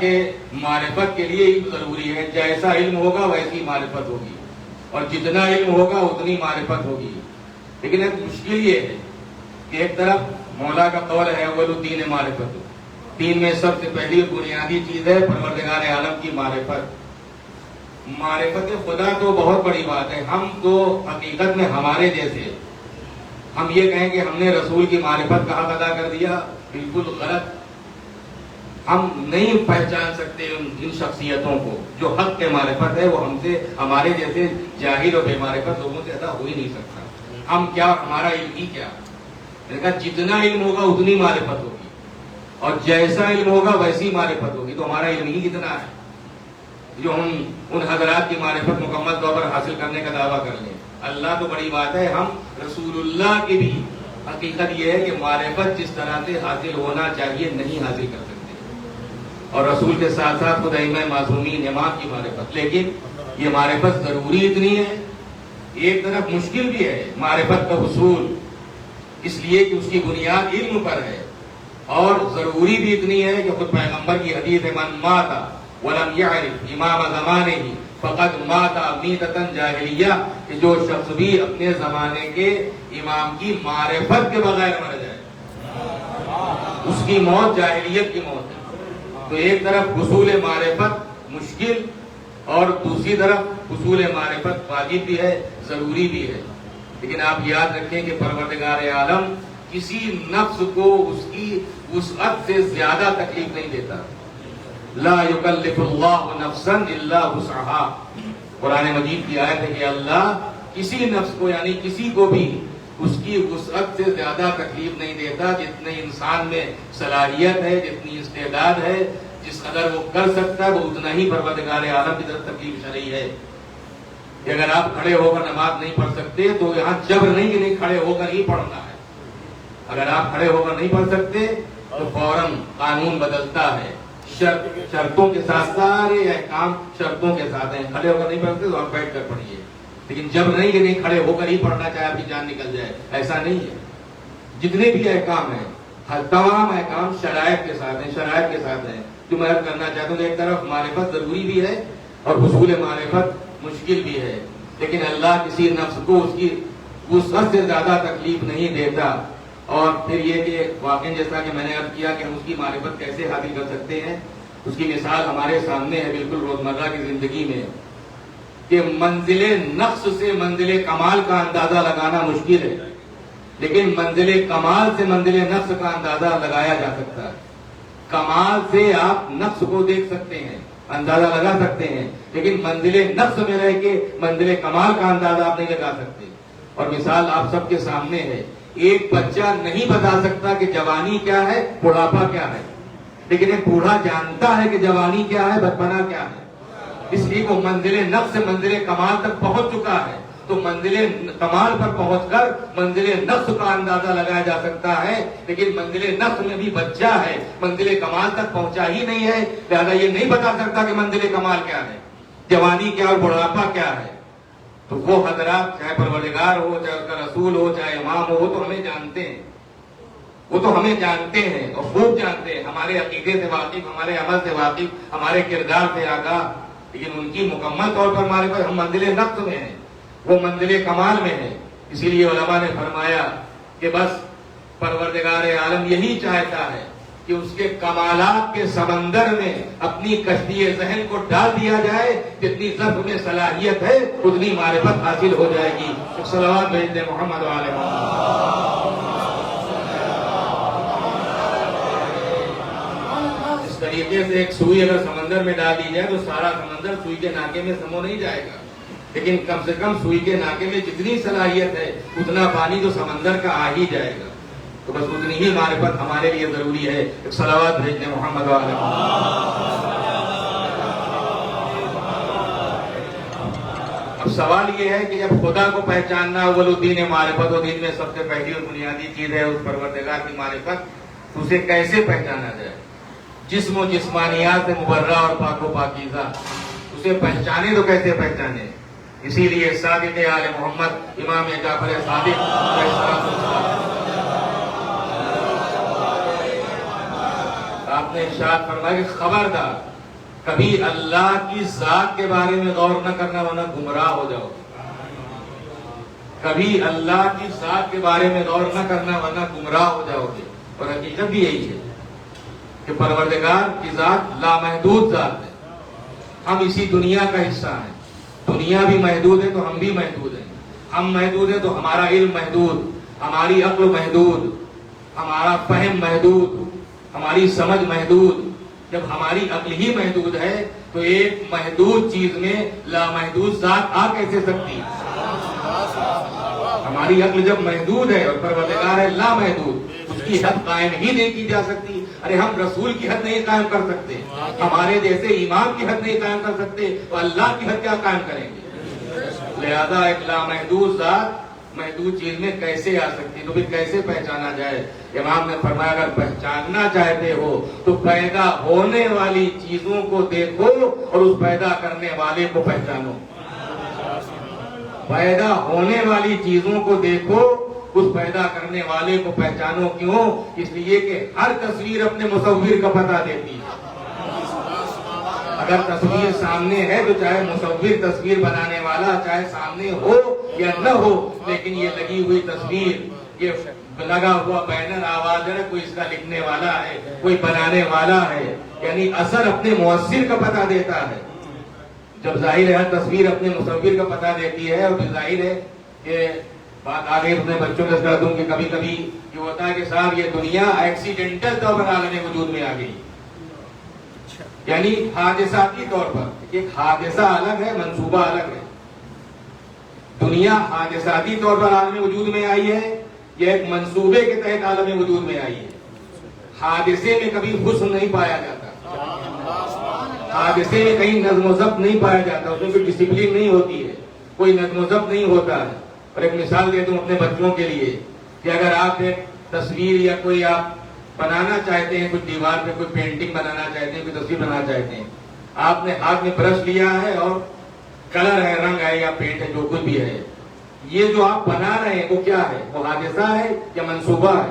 Speaker 1: کہ معرفت کے لیے علم ضروری ہے، جیسا علم ہوگا ویسی معرفت ہوگی، اور جتنا علم ہوگا اتنی معرفت ہوگی۔ لیکن ایک مشکل یہ ہے کہ ایک طرف مولا کا قول ہے اول الدین معرفت، دین میں سب سے پہلی بنیادی چیز ہے پروردگار عالم کی معرفت۔ معرفت خدا تو بہت بڑی بات ہے، ہم تو حقیقت میں ہمارے جیسے ہم یہ کہیں کہ ہم نے رسول کی معرفت کا حق ادا کر دیا، بالکل غلط۔ ہم نہیں پہچان سکتے ان شخصیتوں کو جو حق کے معرفت ہے، وہ ہم سے ہمارے جیسے جاہل اور بے معرفت لوگوں سے ادا ہو ہی نہیں سکتا۔ ہم کیا، ہمارا علم ہی کیا، جتنا علم ہوگا اتنی معرفت ہوگی، اور جیسا علم ہوگا ویسی معرفت ہوگی، تو ہمارا علم ہی کتنا ہے جو ہم ان حضرات کی معرفت مکمل طور پر حاصل کرنے کا دعویٰ کر لیں۔ اللہ تو بڑی بات ہے، ہم رسول اللہ کی بھی حقیقت یہ ہے کہ معرفت جس طرح سے حاصل ہونا چاہیے نہیں حاصل کر سکتے۔ اور رسول کے ساتھ ساتھ خود ائمہ معصومین امام کی معرفت. لیکن یہ معرفت ضروری اتنی ہے، ایک طرف مشکل بھی ہے معرفت کا حصول، اس لیے کہ اس کی بنیاد علم پر ہے، اور ضروری بھی اتنی ہے کہ خود پیغمبر کی حدیث من مات ولم يعرف امام زمانے ہی فقط مات میتۃ جاہلیہ، کہ جو شخص بھی اپنے زمانے کے امام کی معرفت کے بغیر مر جائے اس کی موت جاہلیت کی موت ہے. تو ایک طرف حصول معرفت مشکل اور دوسری طرف حصول معرفت واجب بھی ہے، ضروری بھی ہے. لیکن آپ یاد رکھیں کہ پروردگار عالم کسی نفس کو اس کی وسعت سے زیادہ تکلیف نہیں دیتا. لا یکلف اللہ نفسا الا وسعها، قرآن مجید کی آیت ہے کہ اللہ کسی نفس کو یعنی کسی کو بھی اس کی وسعت سے زیادہ تکلیف نہیں دیتا. جتنے انسان میں صلاحیت ہے، جتنی استعداد ہے، جس قدر وہ کر سکتا ہے، وہ اتنا ہی پروردگار عالم کی طرف تکلیف شرعی ہے. کہ اگر آپ کھڑے ہو کر نماز نہیں پڑھ سکتے تو یہاں جبر نہیں کہ نہیں کھڑے ہو کر ہی پڑھنا ہے. اگر آپ کھڑے ہو کر نہیں پڑھ سکتے تو فوراً قانون بدلتا ہے. شرطوں کے ساتھ سارے احکام شرطوں کے ساتھ ہیں. کھڑے ہو کر نہیں پڑھتے تو آپ بیٹھ کر پڑھیے. لیکن جب نہیں کہ نہیں کھڑے ہو کر ہی پڑھنا چاہے آپ کی جان نکل جائے، ایسا نہیں ہے. جتنے بھی احکام ہیں تمام احکام شرائط کے ساتھ ہیں، شرائط کے ساتھ ہیں. جو میں کرنا چاہتا ہوں ایک طرف معرفت ضروری بھی ہے اور حصول معرفت مشکل بھی ہے. لیکن اللہ کسی نفس کو اس کی وسعت سے زیادہ تکلیف نہیں دیتا. اور پھر یہ کہ واقعی جیسا کہ میں نے عرض کیا کہ ہم اس کی معرفت کیسے حاصل کر سکتے ہیں، اس کی مثال ہمارے سامنے ہے بالکل روزمرہ کی زندگی میں، کہ منزل نقص سے منزل کمال کا اندازہ لگانا مشکل ہے، لیکن منزل کمال سے منزل نقص کا اندازہ لگایا جا سکتا ہے. کمال سے آپ نقص کو دیکھ سکتے ہیں، اندازہ لگا سکتے ہیں، لیکن منزل نقص میں رہ کے منزل کمال کا اندازہ آپ نہیں لگا سکتے. اور مثال آپ سب کے سامنے ہے. ایک بچہ نہیں بتا سکتا کہ جوانی کیا ہے، بڑھاپا کیا ہے، لیکن ایک بوڑھا جانتا ہے کہ جوانی کیا ہے، بچپنا کیا ہے. اس لیے وہ منزل نقص سے منزل کمال تک پہنچ چکا ہے. تو منزل کمال پر پہنچ کر منزل نقص کا اندازہ لگایا جا سکتا ہے، لیکن منزل نقص میں بھی بچہ ہے، منزل کمال تک پہنچا ہی نہیں ہے. لہذا یہ نہیں بتا سکتا کہ منزل کمال کیا ہے، جوانی کیا اور بڑھاپا کیا ہے. تو وہ حضرات چاہے پروردگار ہو، چاہے اس کا رسول ہو، چاہے امام ہو، وہ تو ہمیں جانتے ہیں، وہ تو ہمیں جانتے ہیں اور خوب جانتے ہیں. ہمارے عقیدے سے واقف، ہمارے عمل سے واقف، ہمارے کردار سے آگاہ. لیکن ان کی مکمل طور پر ہمارے پاس ہم منزل نقص میں ہیں، وہ منزل کمال میں ہے. اسی لیے علماء نے فرمایا کہ بس پروردگار عالم یہی چاہتا ہے کہ اس کے کمالات کے سمندر میں اپنی کشتی ذہن کو ڈال دیا جائے. جتنی ضبط میں صلاحیت ہے اتنی معرفت حاصل ہو جائے گی. صلوات بھیج دیں محمد علیہ. اس طریقے سے ایک سوئی اگر سمندر میں ڈال دی جائے تو سارا سمندر سوئی کے ناکے میں سمو نہیں جائے گا، لیکن کم سے کم سوئی کے ناکے میں جتنی صلاحیت ہے اتنا پانی تو سمندر کا آ ہی جائے گا. تو بس اتنی ہی معرفت ہمارے لیے ضروری ہے. صلوات بھیجنے محمد علیہ. اب سوال یہ ہے کہ جب خدا کو پہچاننا اول الدین معرفت، و دین میں سب سے پہلی اور بنیادی چیز ہے اس پروردگار کی معرفت، تو اسے کیسے پہچانا جائے؟ جسم و جسمانیات سے مبرہ اور پاک و پاکیزہ، اسے پہچانے تو کیسے پہچانے؟ اسی لیے صادق آل محمد امام جعفر صادق آپ نے ارشاد فرمایا کہ خبردار کبھی اللہ کی ذات کے بارے میں غور نہ کرنا ورنہ گمراہ ہو جاؤ. کبھی اللہ کی ذات کے بارے میں غور نہ کرنا ورنہ گمراہ ہو جاؤ گے. اور حقیقت بھی یہی ہے کہ پروردگار کی ذات لامحدود ذات ہے. ہم اسی دنیا کا حصہ ہیں. دنیا بھی محدود ہے تو ہم بھی محدود ہیں. ہم محدود ہیں تو ہمارا علم محدود، ہماری عقل محدود، ہمارا فہم محدود، ہماری سمجھ محدود. جب ہماری عقل ہی محدود ہے تو ایک محدود چیز میں لامحدود ذات آ کیسے سکتی؟ ہماری عقل جب محدود ہے اور پروردگار ہے لامحدود، اس کی حد قائم ہی نہیں کی جا سکتی. ارے ہم رسول کی حد نہیں قائم کر سکتے، ہمارے جیسے امام کی حد نہیں قائم کر سکتے، تو اللہ کی حد کیا قائم کریں گے؟ لہذا ایک لامحدود ذات محدود چیز میں کیسے آ سکتی ہے؟ تو پھر کیسے پہچانا جائے؟ امام نے فرمایا اگر پہچاننا چاہتے ہو تو پیدا ہونے والی چیزوں کو دیکھو اور اس پیدا کرنے والے کو پہچانو. پیدا ہونے والی چیزوں کو دیکھو، اس پیدا کرنے والے کو پہچانو. کیوں؟ اس لیے کہ ہر تصویر اپنے مصور کا پتہ دیتی ہے. اگر تصویر سامنے ہے تو چاہے مصور تصویر بنانے والا چاہے سامنے ہو یا نہ ہو، لیکن یہ لگی ہوئی تصویر، یہ لگا ہوا بینر، آواز ہے، کوئی اس کا لکھنے والا ہے، کوئی بنانے والا ہے، یعنی اثر اپنے مؤثر کا پتہ دیتا ہے. جب ظاہر ہے تصویر اپنے مصور کا پتہ دیتی ہے، اور پھر ظاہر ہے کہ بات آگے اپنے بچوں کے کر دوں کہ کبھی کبھی یہ ہوتا ہے کہ صاحب یہ دنیا ایکسیڈنٹل طور پر عالم وجود میں آ گئی، یعنی حادثاتی طور پر. ایک حادثہ الگ ہے، منصوبہ الگ ہے. دنیا حادثاتی طور پر عالم وجود میں آئی ہے، یہ ایک منصوبے کے تحت عالم وجود میں آئی ہے. حادثے میں کبھی حسن نہیں پایا جاتا، حادثے میں کہیں نظم و ضبط نہیں پایا جاتا، اس میں کوئی ڈسپلن نہیں ہوتی ہے، کوئی نظم و ضبط نہیں ہوتا ہے. اور ایک مثال دے دوں اپنے بچوں کے لیے کہ اگر آپ ایک تصویر یا کوئی آپ بنانا چاہتے ہیں، کچھ دیوار پہ کوئی پینٹنگ بنانا چاہتے ہیں، کوئی تصویر بنانا چاہتے ہیں، آپ نے ہاتھ میں برش لیا ہے اور کلر ہے، رنگ ہے یا پینٹ ہے، جو کچھ بھی ہے، یہ جو آپ بنا رہے ہیں وہ کیا ہے؟ وہ حادثہ ہے یا منصوبہ ہے؟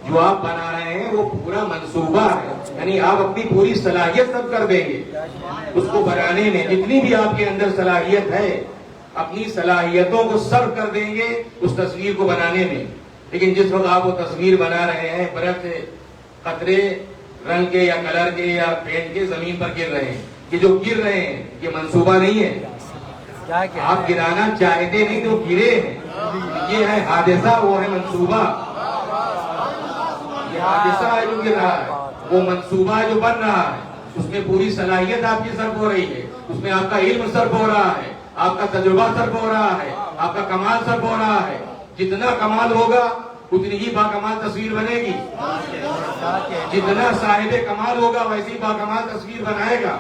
Speaker 1: جو آپ بنا رہے ہیں وہ پورا منصوبہ ہے، یعنی آپ اپنی پوری صلاحیت سب کر دیں گے اس کو بنانے میں. جتنی بھی آپ کے اندر صلاحیت ہے اپنی صلاحیتوں کو سرو کر دیں گے اس تصویر کو بنانے میں. لیکن جس وقت آپ وہ تصویر بنا رہے ہیں، برف سے قطرے رنگ کے یا کلر کے یا پینٹ کے زمین پر گر رہے ہیں، یہ جو گر رہے ہیں یہ منصوبہ نہیں ہے. آپ گرانا چاہتے نہیں تو گرے ہیں، یہ ہے حادثہ، وہ ہے منصوبہ. یہ حادثہ ہے جو گر رہا ہے، وہ منصوبہ جو بن رہا ہے، اس میں پوری صلاحیت آپ کی صرف ہو رہی ہے، اس میں آپ کا علم صرف ہو رہا ہے، آپ کا تجربہ صرف ہو رہا ہے، آپ کا کمال صرف ہو رہا ہے. جتنا کمال ہوگا اتنی ہی باکمال تصویر بنے گی. جتنا صاحب کمال ہوگا ویسی باکمال تصویر بنائے گا.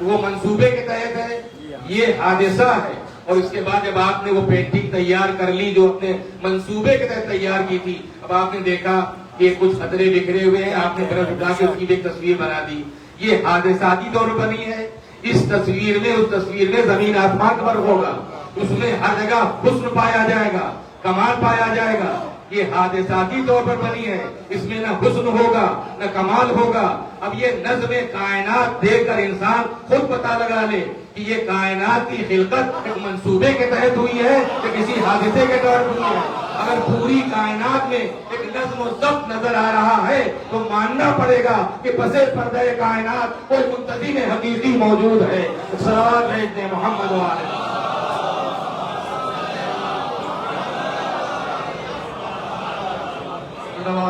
Speaker 1: وہ منصوبے کے تحت ہے، یہ حادثہ ہے. اور اس کے بعد جب آپ نے وہ پینٹنگ تیار کر لی جو اپنے منصوبے کے تحت تیار کی تھی، اب آپ نے دیکھا کہ کچھ خطرے بکھرے ہوئے ہیں، آپ نے برف اٹھا کے اس کی بھی ایک تصویر بنا دی. یہ حادثاتی طور پر بنی ہے. اس تصویر میں زمین آسمان کا فرق ہوگا، اس میں ہر جگہ حسن پایا جائے گا، کمال پایا جائے گا. یہ حادثاتی طور پر بنی ہے، اس میں نہ حسن ہوگا نہ کمال ہوگا. اب یہ نظم کائنات دیکھ کر انسان خود پتہ لگا لے کہ یہ کائنات کی خلقت ایک منصوبے کے تحت ہوئی ہے کہ کسی حادثے کے طور پر ہوئی ہے. اگر پوری کائنات میں ایک نظم و ضبط نظر آ رہا ہے تو ماننا پڑے گا کہ پسے پردہ کائنات کوئی منتظم حقیقی موجود ہے. صلوات بھیجتے ہیں محمد و آلہ.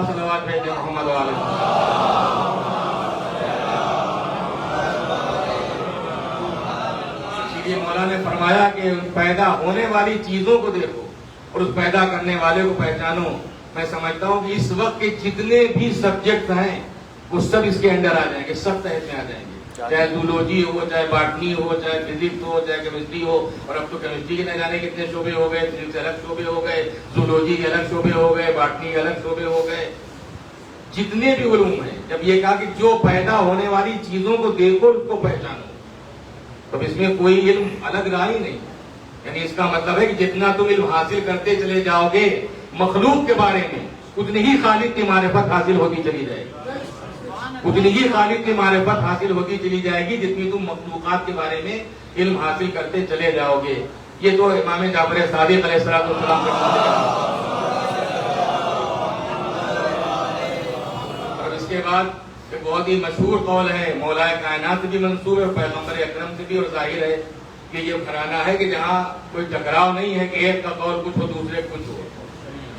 Speaker 1: صلوات بھیجتے ہیں محمد و آلہ. اسی لیے مولا نے فرمایا کہ پیدا ہونے والی چیزوں کو دیکھو اور اس پیدا کرنے والے کو پہچانو. میں سمجھتا ہوں کہ اس وقت کے جتنے بھی سبجیکٹ ہیں وہ سب اس کے انڈر آ جائیں گے، سب تحت میں آ جائیں گے. چاہے زولوجی ہو، چاہے باٹنی ہو، چاہے فزکس ہو، چاہے کیمسٹری ہو. اور اب تو کیمسٹری کے نہ جانے کتنے شعبے ہو گئے، فزکس کے الگ شعبے ہو گئے، زولوجی کے الگ شعبے ہو گئے، باٹنی کے الگ شعبے ہو گئے. جتنے بھی علوم ہیں، جب یہ کہا کہ جو پیدا ہونے والی چیزوں کو دیکھو اس کو پہچانو، تو اس میں کوئی علم الگ رہا ہی نہیں. یعنی اس کا مطلب ہے کہ جتنا تم علم حاصل کرتے چلے جاؤ گے مخلوق کے بارے میں، اتنی ہی خالق کی معرفت حاصل ہوتی چلی جائے گی. اتنی ہی خالق کی معرفت حاصل ہوتی چلی جائے گی جتنی تم مخلوقات کے بارے میں علم حاصل کرتے چلے جاؤ گے. یہ تو امام جعفر صادق علیہ السلام کے اور اس کے بعد ایک بہت ہی مشہور قول ہے، مولا کائنات سے بھی منسوب ہے، پیغمبر اکرم سے بھی، اور ظاہر ہے کہ یہ گھرانہ ہے کہ جہاں کوئی ٹکراؤ نہیں ہے کہ ایک کا قول کچھ ہو دوسرے کچھ ہو.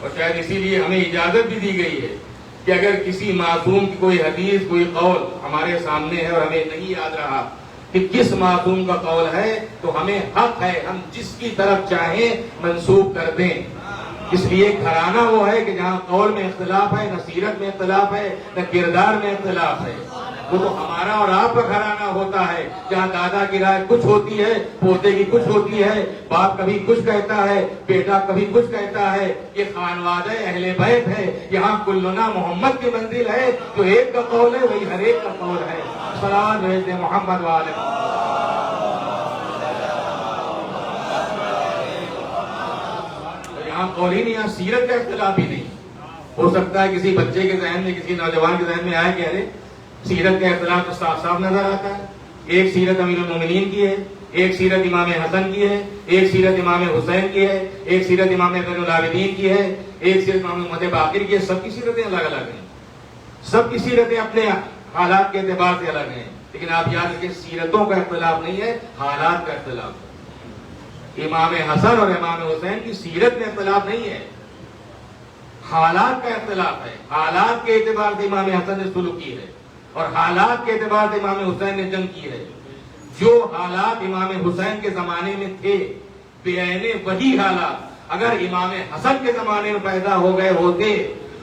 Speaker 1: اور شاید اسی لیے ہمیں اجازت بھی دی گئی ہے کہ اگر کسی معصوم کی کوئی حدیث کوئی قول ہمارے سامنے ہے اور ہمیں نہیں یاد رہا کہ کس معصوم کا قول ہے، تو ہمیں حق ہے ہم جس کی طرف چاہیں منسوب کر دیں. اس لیے گھرانہ وہ ہے کہ جہاں قول میں اختلاف ہے، نہ سیرت میں اختلاف ہے، نہ کردار میں اختلاف ہے. وہ تو ہمارا اور آپ کا گھرانہ ہوتا ہے جہاں دادا کی رائے کچھ ہوتی ہے، پوتے کی کچھ ہوتی ہے، باپ کبھی کچھ کہتا ہے، بیٹا کبھی کچھ کہتا ہے. یہ خانوادہ اہل بیت ہے. یہاں کلنا محمد کی منزل ہے. جو ایک کا قول ہے وہی ہر ایک کا قول ہے. صلوات بھیج دیں محمد والے. یہاں قول ہی نہیں، یہاں سیرت کا اختلاف ہی نہیں. ہو سکتا ہے کسی بچے کے ذہن میں، کسی نوجوان کے ذہن میں آئے کہ ارے سیرت کا اختلاف تو صاف صاف نظر آتا ہے. ایک سیرت امیر المومنین کی ہے، ایک سیرت امام حسن کی ہے، ایک سیرت امام حسین کی ہے، ایک سیرت امام زین العابدین کی ہے، ایک سیرت امام محمد باقر کی ہے. سب کی سیرتیں الگ الگ ہیں. سب کی سیرتیں اپنے حالات کے اعتبار سے الگ ہیں. لیکن آپ یاد رکھیں سیرتوں کا اختلاف نہیں ہے، حالات کا اختلاف ہے. امام حسن اور امام حسین کی سیرت میں اختلاف نہیں ہے، حالات کا اختلاف ہے. حالات کے اعتبار سے امام حسن نے سلوک کی ہے اور حالات کے اعتبار سے امام حسین نے جنگ کی ہے. جو حالات امام حسین کے زمانے میں تھے بعین وہی حالات اگر امام حسن کے زمانے میں پیدا ہو گئے ہوتے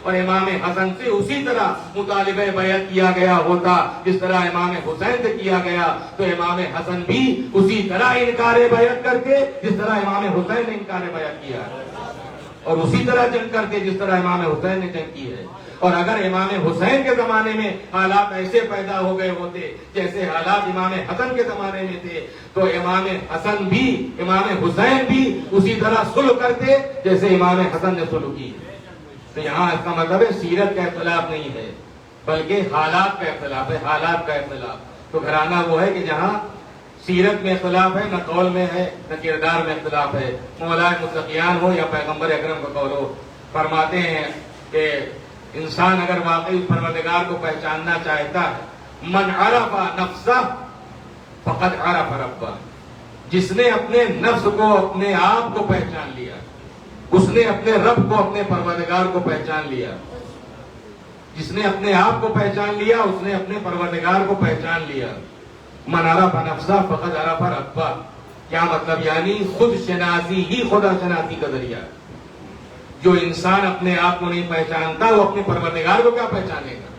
Speaker 1: اور امام حسن سے اسی طرح مطالبہ بیعت کیا گیا ہوتا جس طرح امام حسین سے کیا گیا، تو امام حسن بھی اسی طرح انکار بیعت کرتے جس طرح امام حسین نے انکار بیعت کیا ہے، اور اسی طرح جنگ کرتے جس طرح امام حسین نے جنگ کی ہے. اور اگر امام حسین کے زمانے میں حالات ایسے پیدا ہو گئے ہوتے جیسے حالات امام حسن کے زمانے میں تھے، تو امام حسن بھی امام حسین بھی اسی طرح صلح کرتے جیسے امام حسن نے صلح کی. تو یہاں اس کا مطلب ہے سیرت کا اختلاف نہیں ہے بلکہ حالات کا اختلاف ہے. حالات کا اختلاف. تو گھرانہ وہ ہے کہ جہاں سیرت میں اختلاف ہے، نہ قول میں ہے، نہ کردار میں اختلاف ہے. مولا متقیان ہو یا پیغمبر اکرم کا قول ہو، فرماتے ہیں کہ انسان اگر واقعی پروردگار کو پہچاننا چاہتا ہے، من عرف نفسہ فقد عرف ربہ، جس نے اپنے نفس کو، اپنے آپ کو پہچان لیا، اس نے اپنے رب کو، اپنے پروردگار کو پہچان لیا. جس نے اپنے آپ کو پہچان لیا اس نے اپنے پروردگار کو پہچان لیا. من عرف نفسہ فقد عرف ربہ. کیا مطلب؟ یعنی خود شناسی ہی خدا شناسی کا ذریعہ. جو انسان اپنے آپ کو نہیں پہچانتا وہ اپنے پروردگار کو کیا پہچانے گا؟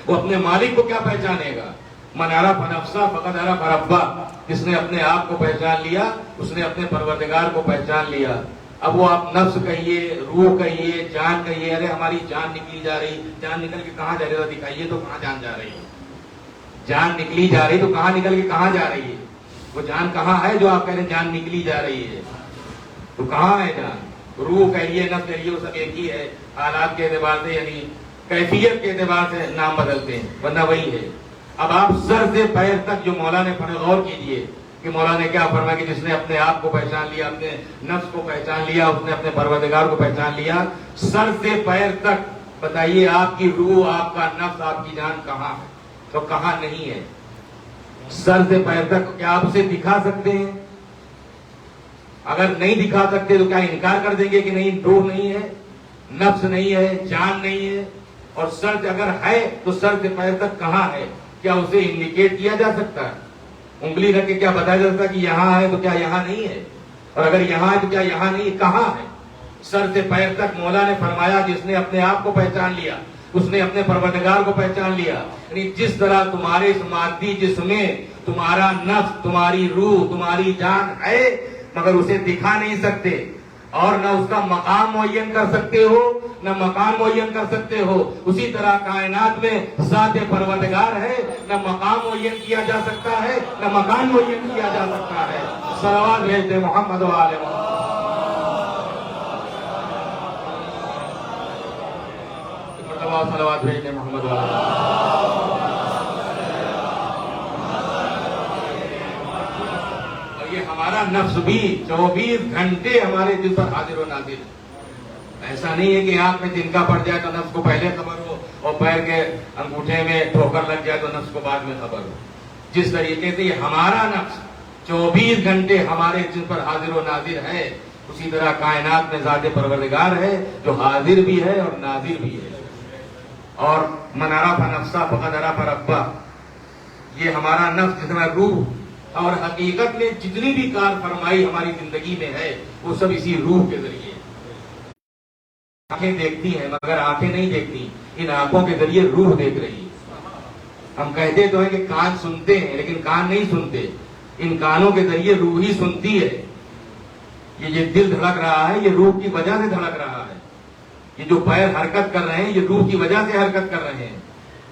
Speaker 1: وہ اپنے مالک کو کیا پہچانے گا؟ من عرف نفسہ فقد عرف ربہ. جس نے اپنے آپ کو پہچان لیا اس نے اپنے پروردگار کو پہچان لیا. اب وہ آپ نفس کہیے، روح کہیے، جان کہیے. ارے ہماری جان نکلی جا رہی، جان نکل کے کہاں جا رہی ہے؟ دکھائیے تو کہاں جان جا رہی ہے؟ جان نکلی جا رہی تو کہاں نکل کے کہاں جا رہی ہے؟ وہ جان کہاں ہے جو آپ کہہ رہے ہیں جان نکلی جا رہی ہے؟ تو کہاں ہے جان؟ روح کہیے، نفس کہیے، وہ سب ایک ہی ہے. حالات کے اعتبار سے یعنی کیفیت کے اعتبار سے نام بدلتے ہیں ورنہ وہی ہے. اب آپ سر سے پیر تک جو مولا نے غور کیجئے کہ مولا نے کیا فرمایا کہ جس نے اپنے آپ کو پہچان لیا، اپنے نفس کو پہچان لیا، اس نے اپنے پروردگار کو پہچان لیا. سر سے پیر تک بتائیے آپ کی روح، آپ کا نفس، آپ کی جان کہاں ہے؟ تو کہاں نہیں ہے. سر سے پیر تک کیا آپ اسے دکھا سکتے ہیں؟ اگر نہیں دکھا سکتے تو کیا انکار کر دیں گے کہ نہیں، روح نہیں ہے، نفس نہیں ہے، جان نہیں ہے؟ اور سر سے اگر ہے تو سر سے پیر تک کہاں ہے؟ کیا اسے انڈیکیٹ کیا جا سکتا ہے؟ انگلی رکھ کے کیا بتایا جا سکتا ہے کہ یہاں ہے تو کیا یہاں نہیں ہے؟ اور اگر یہاں ہے تو کیا یہاں نہیں ہے؟ کہاں ہے؟ سر سے پیر تک مولا نے فرمایا جس نے اپنے آپ کو پہچان لیا اس نے اپنے پروردگار کو پہچان لیا. یعنی جس طرح تمہارے اس مادی جسم میں تمہارا نفس، تمہاری روح، تمہاری جان ہے مگر اسے دکھا نہیں سکتے اور نہ اس کا مقام معین کر سکتے ہو، نہ مقام معین کر سکتے ہو، اسی طرح کائنات میں ذات پروردگار ہے، نہ مقام معین کیا جا سکتا ہے نہ مقام معین کیا جا سکتا ہے. صلوات بھیج دے محمد و آل محمد. صلوات بھیج دے محمد و آل محمد. ہمارا نفس بھی 24 گھنٹے ہمارے دل پر حاضر و نازر ہے. ایسا نہیں ہے کہ آنکھ میں تنکا پڑ جائے تو نفس کو پہلے خبر ہو اور پیر کے انگوٹھے میں ٹھوکر لگ جائے تو نفس کو بعد میں خبر ہو. جس طریقے سے ہمارا نفس 24 گھنٹے ہمارے دل پر حاضر و نازر ہے، اسی طرح کائنات میں ذات پروردگار ہے جو حاضر بھی ہے اور نازر بھی ہے. اور من عرف نفسہ فقد عرف ربہ. یہ ہمارا نفس جس میں روح اور حقیقت میں جتنی بھی کار فرمائی ہماری زندگی میں ہے وہ سب اسی روح کے ذریعے. آنکھیں دیکھتی ہیں مگر آنکھیں نہیں دیکھتی، ان آنکھوں کے ذریعے روح دیکھ رہی ہے. ہم کہتے تو ہیں کہ کان سنتے ہیں لیکن کان نہیں سنتے، ان کانوں کے ذریعے روح ہی سنتی ہے۔ یہ دل دھڑک رہا ہے یہ روح کی وجہ سے دھڑک رہا ہے، یہ جو پیر حرکت کر رہے ہیں یہ روح کی وجہ سے حرکت کر رہے ہیں،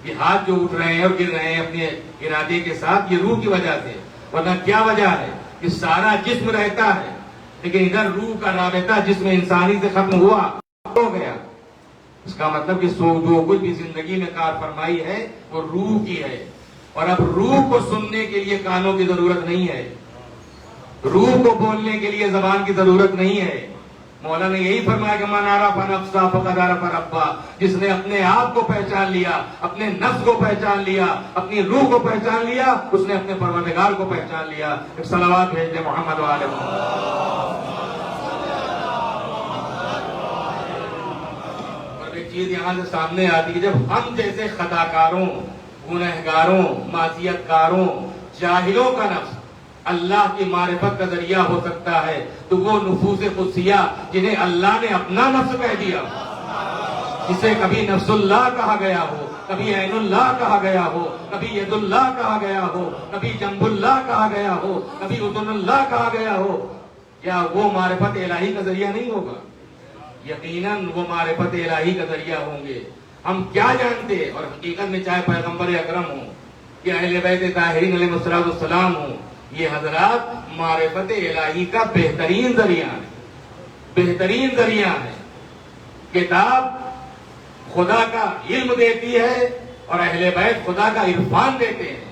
Speaker 1: یہ ہاتھ جو اٹھ رہے ہیں اور گر رہے ہیں اپنے ارادے کے ساتھ یہ روح کی وجہ سے، ورنہ کیا وجہ ہے کہ سارا جسم رہتا ہے لیکن ادھر روح کا رابطہ جسم انسانی سے ختم ہوا ہو گیا۔ اس کا مطلب کہ جو کچھ بھی زندگی میں کار فرمائی ہے وہ روح کی ہے، اور اب روح کو سننے کے لیے کانوں کی ضرورت نہیں ہے، روح کو بولنے کے لیے زبان کی ضرورت نہیں ہے۔ مولا نے یہی فرمایا کہ من عرف نفسہ فقد عرف ربہ، جس نے اپنے آپ کو پہچان لیا، اپنے نفس کو پہچان لیا، اپنی روح کو پہچان لیا، اس نے اپنے پروردگار کو پہچان لیا۔ ایک صلوات بھیج دے محمد وآل محمد۔ اور ایک چیز یہاں سے سامنے آتی ہے، جب ہم جیسے خطاکاروں، گنہگاروں، معصیت کاروں، جاہلوں کا نفس اللہ کی معرفت کا ذریعہ ہو سکتا ہے تو وہ نفوس قدسیہ جنہیں اللہ نے اپنا نفس کہہ دیا، جسے کبھی نفس اللہ کہا گیا ہو، کبھی عین اللہ کہا گیا ہو، کبھی ید اللہ کہا گیا ہو، کبھی جنب اللہ کہا گیا ہو، کبھی اذن اللہ کہا گیا ہو، کیا وہ معرفت الہی کا ذریعہ نہیں ہوگا؟ یقیناً وہ معرفت الہی کا ذریعہ ہوں گے۔ ہم کیا جانتے، اور حقیقت میں چاہے پیغمبر اکرم ہوں کہ اہل بیت طاہرین علیہ السلام ہوں، یہ حضرات معرفت الہی کا بہترین ذریعہ ہے، بہترین ذریعہ ہے۔ کتاب خدا کا علم دیتی ہے اور اہل بیت خدا کا عرفان دیتے ہیں،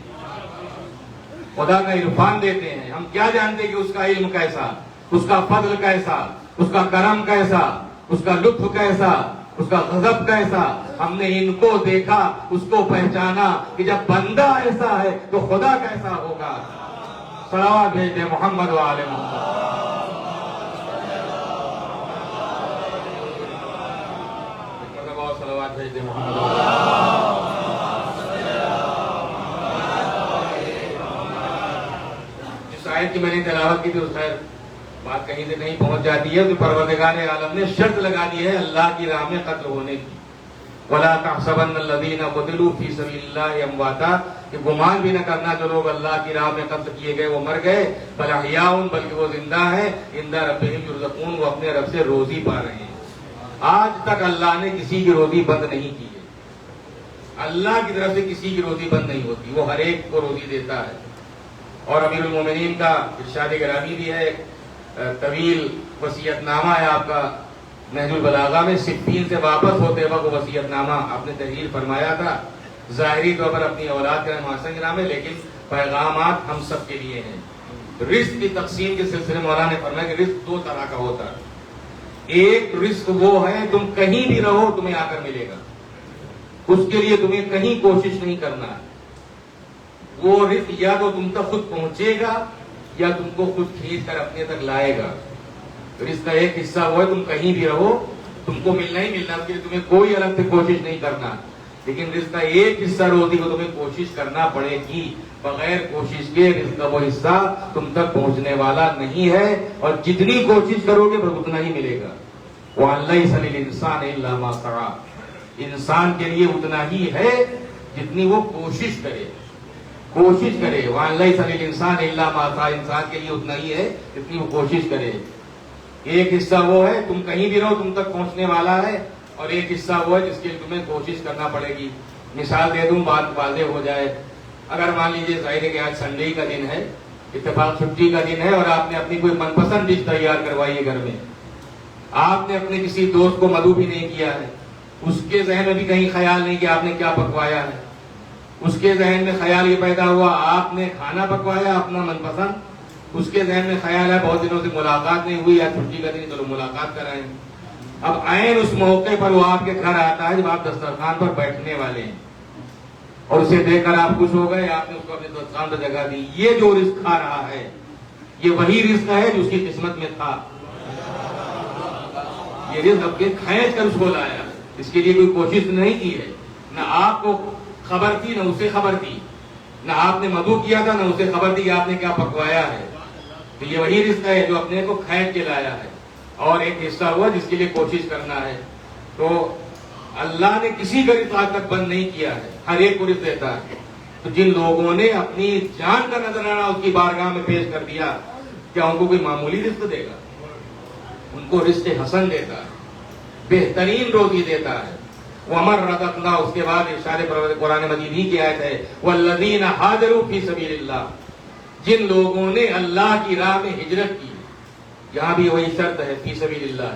Speaker 1: خدا کا عرفان دیتے ہیں۔ ہم کیا جانتے کہ اس کا علم کیسا، اس کا فضل کیسا، اس کا کرم کیسا، اس کا لطف کیسا، اس کا غضب کیسا؟ ہم نے ان کو دیکھا، اس کو پہچانا کہ جب بندہ ایسا ہے تو خدا کیسا ہوگا۔ صلوات بھیج دے محمد وآل محمد۔ صلوات بھیج دے محمد وآل محمد۔ جس آیت کی میں نے تلاوت کی تھی اس خیر بات کہیں سے نہیں پہنچ جاتی ہے تو پروردگار عالم نے شرط لگا دی ہے اللہ کی راہ میں قتل ہونے کی۔ وَلَا تَحْسَبَنَّ الَّذِينَ قُتِلُوا فِي سَبِيلِ اللَّهِ أَمْوَاتًا، کہ گمان بھی نہ کرنا جو لوگ اللہ کی راہ میں قتل کیے گئے وہ مر گئے، بل احیاء، بلکہ وہ زندہ ہیں، عند ربہم یرزقون، وہ اپنے رب سے روزی پا رہے ہیں۔ آج تک اللہ نے کسی کی روزی بند نہیں کی ہے، اللہ کی طرف سے کسی کی روزی بند نہیں ہوتی، وہ ہر ایک کو روزی دیتا ہے۔ اور امیر المومنین کا ارشاد گرامی بھی ہے، طویل وصیت نامہ ہے آپ کا نہج البلاغہ میں، صفین سے واپس ہوتے وقت وصیت نامہ آپ نے تحریر فرمایا تھا، ظاہری طور پر اپنی اولاد کا محسن نام ہے لیکن پیغامات ہم سب کے لیے ہیں۔ رزق کی تقسیم کے سلسلے میں مولانا نے فرمایا کہ رزق دو طرح کا ہوتا ہے، ایک رزق وہ ہے تم کہیں بھی رہو تمہیں آ کر ملے گا، اس کے لیے تمہیں کہیں کوشش نہیں کرنا ہے، وہ رزق یا تو تم تک خود پہنچے گا یا تم کو خود کھینچ کر اپنے تک لائے گا۔ رزق کا ایک حصہ وہ ہے تم کہیں بھی رہو تم کو ملنا ہی ملنا، اس کے لیے تمہیں کوئی الگ سے کوشش نہیں کرنا، لیکن رزق کا ایک حصہ روزی کو تمہیں کوشش کرنا پڑے گی، بغیر کوشش کے رزق کا وہ حصہ تم تک پہنچنے والا نہیں ہے، اور جتنی کوشش کرو گے بس اتنا ہی ملے گا۔ وَأَن لَيْسَ لِلْإِنسَانِ إِلَّا مَا سَعَىٰ، انسان کے لیے اتنا ہی ہے جتنی وہ کوشش کرے، کوشش کرے۔ وَأَن لَيْسَ لِلْإِنسَانِ إِلَّا مَا سَعَىٰ، انسان کے لیے اتنا ہی ہے جتنی وہ کوشش کرے۔ ایک حصہ وہ ہے تم کہیں بھی رہو تم تک پہنچنے والا ہے، اور ایک حصہ وہ ہے جس کے لیے تمہیں کوشش کرنا پڑے گی۔ مثال دے دوں بات واضح ہو جائے، اگر مان لیجیے ظاہر ہے کہ آج سنڈے کا دن ہے، اتفاق چھٹی کا دن ہے، اور آپ نے اپنی کوئی من پسند ڈش تیار کروائی ہے گھر میں، آپ نے اپنے کسی دوست کو مدعو بھی نہیں کیا ہے، اس کے ذہن میں بھی کہیں خیال نہیں کہ آپ نے کیا پکوایا ہے، اس کے ذہن میں خیال یہ پیدا ہوا آپ نے کھانا پکوایا اپنا من پسند، اس کے ذہن میں خیال ہے بہت دنوں سے ملاقات نہیں ہوئی، یا چھٹی کا دن چلو ملاقات کرائیں۔ اب عین اس موقع پر وہ آپ کے گھر آتا ہے جب آپ دسترخوان پر بیٹھنے والے ہیں، اور اسے دیکھ کر آپ خوش ہو گئے، آپ نے اس کو اپنے دسترخوان پر جگہ دی۔ یہ جو رزق کھا رہا ہے یہ وہی رزق ہے جو اس کی قسمت میں تھا، یہ رزق اب کے کھینچ کر اس کو لایا، اس کے لیے کوئی کوشش نہیں کی ہے، نہ آپ کو خبر تھی نہ اسے خبر تھی، نہ آپ نے مدعو کیا تھا نہ اسے خبر تھی کہ آپ نے کیا پکوایا ہے۔ تو یہ وہی رزق ہے جو اپنے کو کھینچ کے لایا ہے، اور ایک حصہ ہوا جس کے لیے کوشش کرنا ہے۔ تو اللہ نے کسی کا رزق آج تک بند نہیں کیا ہے، ہر ایک کو رزق دیتا ہے، تو جن لوگوں نے اپنی جان کا نذرانہ اس کی بارگاہ میں پیش کر دیا، کیا ان کو کوئی معمولی رزق دے گا؟ ان کو رزق حسن دیتا ہے، بہترین روزی دیتا ہے۔ وَمَن رَزَقْنَا، اس کے بعد ارشاد قرآن مجید ہی کی آیت ہے وَالَّذِينَ هَاجَرُوا فِي سَبِيلِ اللَّهِ، جن لوگوں نے اللہ کی راہ میں ہجرت کی، یہاں بھی وہی شرط ہے فی سبیل اللہ،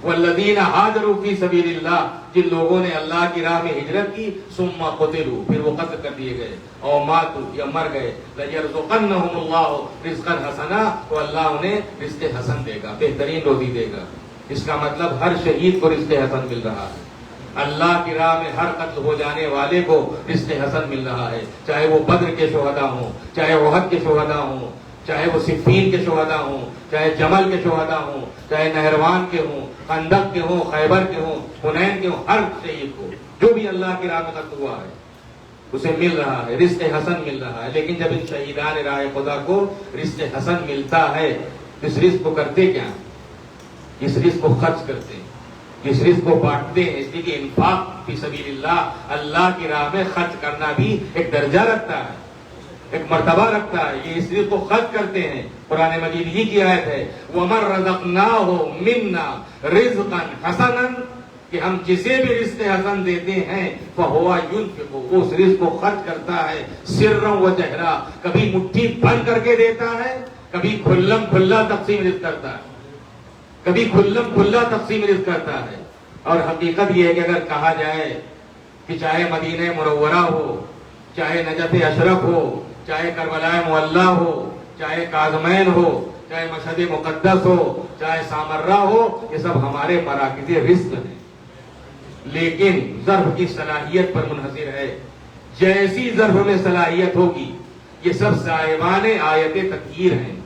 Speaker 1: والذین ہاجروا فی سبیل اللہ، جن لوگوں نے اللہ کی راہ میں ہجرت کی، ثم قتلوا، پھر وہ قتل کر دیے گئے، او ماتوا، یا مر گئے، لَيَرْزُقَنَّهُمُ اللَّهُ رِزْقًا حَسَنًا، تو اللہ انہیں رزق حسن دے گا، بہترین روزی دے گا۔ اس کا مطلب ہر شہید کو رزق حسن مل رہا ہے، اللہ کی راہ میں ہر قتل ہو جانے والے کو رزق حسن مل رہا ہے، چاہے وہ بدر کے شہداء ہوں، چاہے احد کے شہداء ہوں، چاہے وہ صفین کے شہداء ہوں، چاہے جمل کے شہداء ہوں، چاہے نہروان کے ہوں، خندق کے ہوں، خیبر کے ہوں، حنین کے ہوں، ہر شہید کو جو بھی اللہ کی راہ میں قتل ہوا ہے اسے مل رہا ہے، رزق حسن مل رہا ہے۔ لیکن جب ان شہیدان راہ خدا کو رزق حسن ملتا ہے، اس رزق کو کرتے کیا؟ اس رزق کو خرچ کرتے ہیں، اس رزق کو بانٹتے ہیں، اس لیے کہ انفاق فی سبیل اللہ، اللہ کی راہ میں خرچ کرنا بھی ایک درجہ رکھتا ہے، ایک مرتبہ رکھتا ہے، یہ اس رزق کو خرچ کرتے ہیں۔ قرآن مجید ہی کی آیت ہے وَمَن رَزَقْنَاهُ مِنَّا رِزْقًا حَسَنًا، کہ ہم جسے بھی رزق حسن دیتے ہیں فَهُوَ يُنْفِقُ، اس رزق کو خرچ کرتا ہے، سِرًّا وَجَهْرًا، کبھی مٹھی بند کر کے دیتا ہے، کبھی کھلم کھلا تقسیم رزق کرتا ہے، کبھی کھلم کھلا تقسیم رزق کرتا ہے۔ اور حقیقت یہ ہے کہ اگر کہا جائے کہ چاہے مدینہ منورہ ہو، چاہے نجف اشرف ہو، چاہے کربلا معلیٰ ہو، چاہے کاظمین ہو، چاہے مشہد مقدس ہو، چاہے سامرہ ہو، یہ سب ہمارے مراکز رزق ہیں، لیکن ظرف کی صلاحیت پر منحصر ہے۔ جیسی ظرف میں صلاحیت ہوگی، یہ سب صاحبان آیت تطہیر ہیں،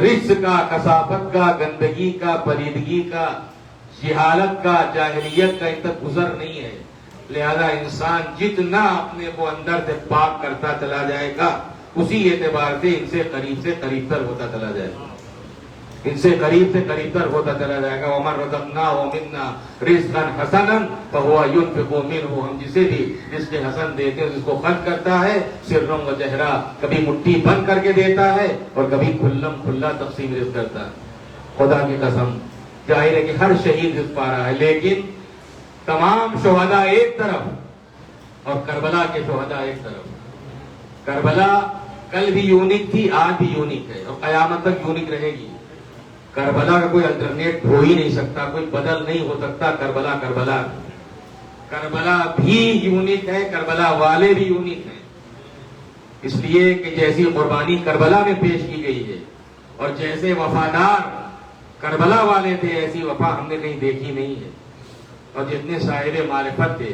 Speaker 1: رزق کا، کثافت کا، گندگی کا، پلیدگی کا، جہالت کا، جاہلیت کا ان تک گزر نہیں ہے۔ لہذا انسان جتنا اپنے کو اندر سے پاک کرتا چلا جائے گا، اسی اعتبار سے ان سے قریب تر ہوتا چلا جائے گا، ان سے قریب تر ہوتا چلا جائے گا۔ وَمَن رَزَقْنَاهُ مِنَّا رِزْقًا حَسَنًا فَهُوَ يُنْفِقُ مِنْهُ، ہم جسے بھی رزق حسن دیتے ہیں اس کو خرچ کرتا ہے، سرًّا وجہرا، کبھی مٹھی بند کر کے دیتا ہے اور کبھی کھلم کھلا تقسیم رزق کرتا ہے۔ خدا کی قسم، ظاہر ہے کہ ہر شہید رزق پا رہا ہے، لیکن تمام شہداء ایک طرف اور کربلا کے شہداء ایک طرف۔ کربلا کل بھی یونیک تھی، آج بھی یونیک ہے اور قیامت تک یونیک رہے گی۔ کربلا کا کوئی الٹرنیٹ ہو ہی نہیں سکتا، کوئی بدل نہیں ہو سکتا۔ کربلا بھی یونیک ہے، کربلا والے بھی یونیک ہیں، اس لیے کہ جیسی قربانی کربلا میں پیش کی گئی ہے اور جیسے وفادار کربلا والے تھے، ایسی وفا ہم نے کہیں دیکھی نہیں ہے۔ اور جتنے صاحب معرفت تھے،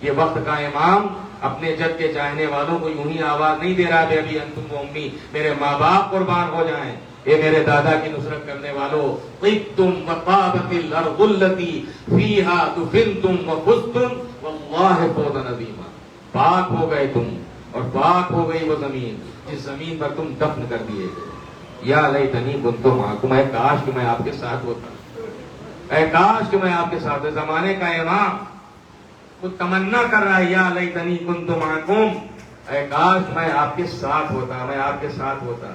Speaker 1: یہ وقت کا امام اپنے جد کے چاہنے والوں کو یوں ہی آواز نہیں دے رہا، بے ابی انتم و امی، میرے ماں باپ قربان ہو جائیں، اے میرے دادا کی نصرت کرنے والوں، طبتم وطابت الارض التي فيها دفنتم وفزتم والله فوزا عظیما، پاک ہو گئے تم اور پاک ہو گئی وہ زمین جس زمین پر تم دفن کر دیے گئے۔ یا لیتنی کنت معکم، اے کاش کہ میں آپ کے ساتھ ہوتا، اے کاش کہ میں آپ کے ساتھ۔ زمانے کا امام خود تمنا کر رہا ہے، یا لیتنی کنت معکم، اے کاش میں آپ کے ساتھ ہوتا، میں آپ کے ساتھ ہوتا۔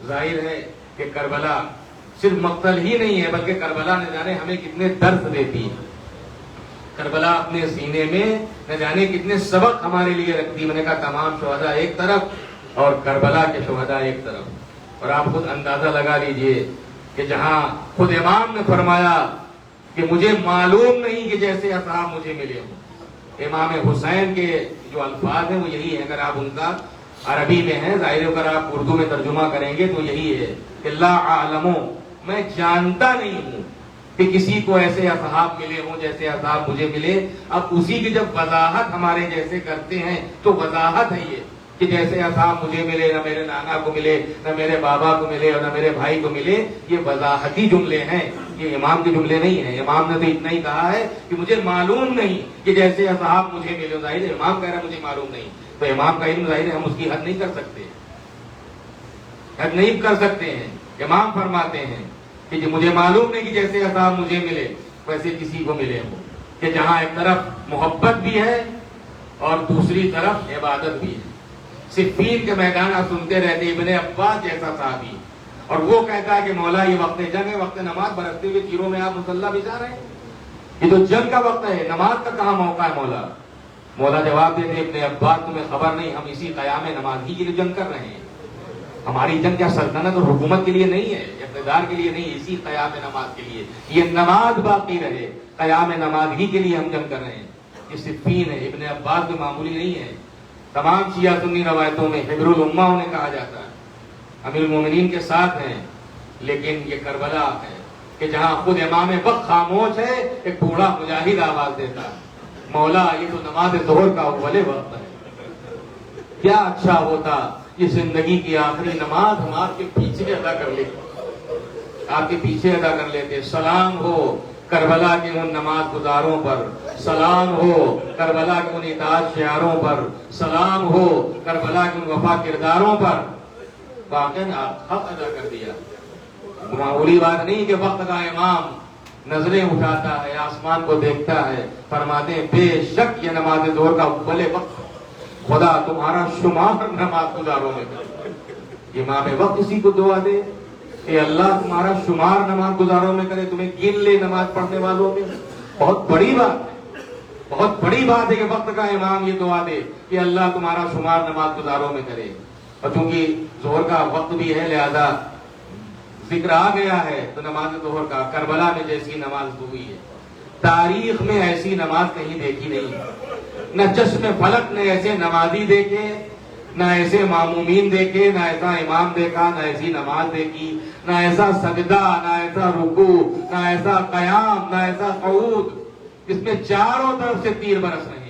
Speaker 1: ظاہر ہے کہ کربلا صرف مقتل ہی نہیں ہے، بلکہ کربلا نہ جانے ہمیں کتنے درد دیتی ہے، کربلا اپنے سینے میں نہ جانے کتنے سبق ہمارے لیے رکھتی ہے۔ میں نے کہا تمام شہداء ایک طرف اور کربلا کے شہداء ایک طرف، اور آپ خود اندازہ لگا لیجئے کہ جہاں خود امام نے فرمایا کہ مجھے معلوم نہیں کہ جیسے اصحاب مجھے ملے ہوں۔ امام حسین کے جو الفاظ ہیں وہ یہی ہے، اگر آپ ان کا عربی میں ہے، ظاہر اگر آپ اردو میں ترجمہ کریں گے تو یہی ہے کہ لا اعلم، میں جانتا نہیں ہوں کہ کسی کو ایسے اصحاب ملے ہوں جیسے اصحاب مجھے ملے۔ اب اسی کی جب وضاحت ہمارے جیسے کرتے ہیں تو وضاحت ہے یہ کہ جیسے اصحاب مجھے ملے، نہ میرے نانا کو ملے، نہ میرے بابا کو ملے اور نہ میرے بھائی کو ملے، یہ وضاحتی جملے ہیں، یہ امام کے جملے نہیں ہیں۔ امام نے تو اتنا ہی کہا ہے کہ مجھے معلوم نہیں کہ جیسے اصحاب مجھے ملے، ظاہر ہے امام کہہ رہا ہے مجھے معلوم نہیں، تو امام کا علم ظاہر ہے ہم اس کی حد نہیں کر سکتے، حد نہیں کر سکتے ہیں۔ امام فرماتے ہیں کہ مجھے معلوم نہیں کہ جیسے اصحاب مجھے ملے ویسے کسی کو ملے ہوں، کہ جہاں ایک طرف محبت بھی ہے اور دوسری طرف عبادت بھی ہے، صفین کے میدان آپ سنتے رہتے ابن عباس جیسا صحابی، اور وہ کہتا ہے کہ مولا یہ وقت جنگ ہے، وقت نماز برستے ہوئے تیروں میں آپ مسلح بچھا رہے ہیں، یہ تو جنگ کا وقت ہے، نماز کا کہاں موقع ہے مولا؟ مولا جواب دیتے ابن عباس تمہیں خبر نہیں، ہم اسی قیام نماز ہی کے لیے جنگ کر رہے ہیں، ہماری جنگ کیا سلطنت اور حکومت کے لیے نہیں ہے، اقتدار کے لیے نہیں، اسی قیام نماز کے لیے، یہ نماز باقی رہے، قیام نماز ہی کے لیے ہم جنگ کر رہے ہیں۔ یہ صفین ہے، ابن عباس بھی معمولی نہیں ہے۔ تمام شیعہ سنی روایتوں میں حبر الامہ انہیں کہا جاتا ہے، امیر المومنین کے ساتھ ہیں، لیکن یہ کربلا ہے کہ جہاں خود امام وقت خاموش ہے، ایک بوڑھا مجاہد آواز دیتا ہے، مولا یہ تو نماز ظہر کا اول وقت ہے، کیا اچھا ہوتا یہ زندگی کی آخری نماز ہم آپ کے پیچھے ادا کر لیتے، آپ کے پیچھے ادا کر لیتے۔ سلام ہو کربلا کے ان نماز گزاروں پر، سلام ہو کربلا کے ان اطاعت شعاروں پر، سلام ہو کربلا کے ان وفا کرداروں پر، واقعاً آپ حق ادا کر دیا۔ معمولی بات نہیں کہ وقت کا امام نظریں اٹھاتا ہے، آسمان کو دیکھتا ہے، فرماتے ہیں بے شک یہ نماز ظہر کا اول وقت، خدا تمہارا شمار نماز گزاروں میں کرے۔ امام وقت اسی کو دعا دے کہ اللہ تمہارا شمار نماز گزاروں میں کرے، تمہیں گن لے نماز پڑھنے والوں میں۔ بہت بڑی بات ہے، بہت بڑی بات ہے کہ وقت کا امام یہ دعا دے کہ اللہ تمہارا شمار نماز گزاروں میں کرے۔ اور چونکہ ظہر کا وقت بھی ہے لہذا ذکر آ گیا ہے تو نماز ظہر کا، کربلا میں جیسی نماز ہوئی ہے، تاریخ میں ایسی نماز کہیں دیکھی نہیں، نہ چشم فلک نے ایسے نمازی دیکھے، نہ ایسے معمومین دیکھے، نہ ایسا امام دیکھا، نہ ایسی نماز دیکھی، نہ ایسا سجدہ، نہ ایسا رکوع، نہ ایسا قیام، نہ ایسا قعود، اس میں چاروں طرف سے تیر برس رہے ہیں۔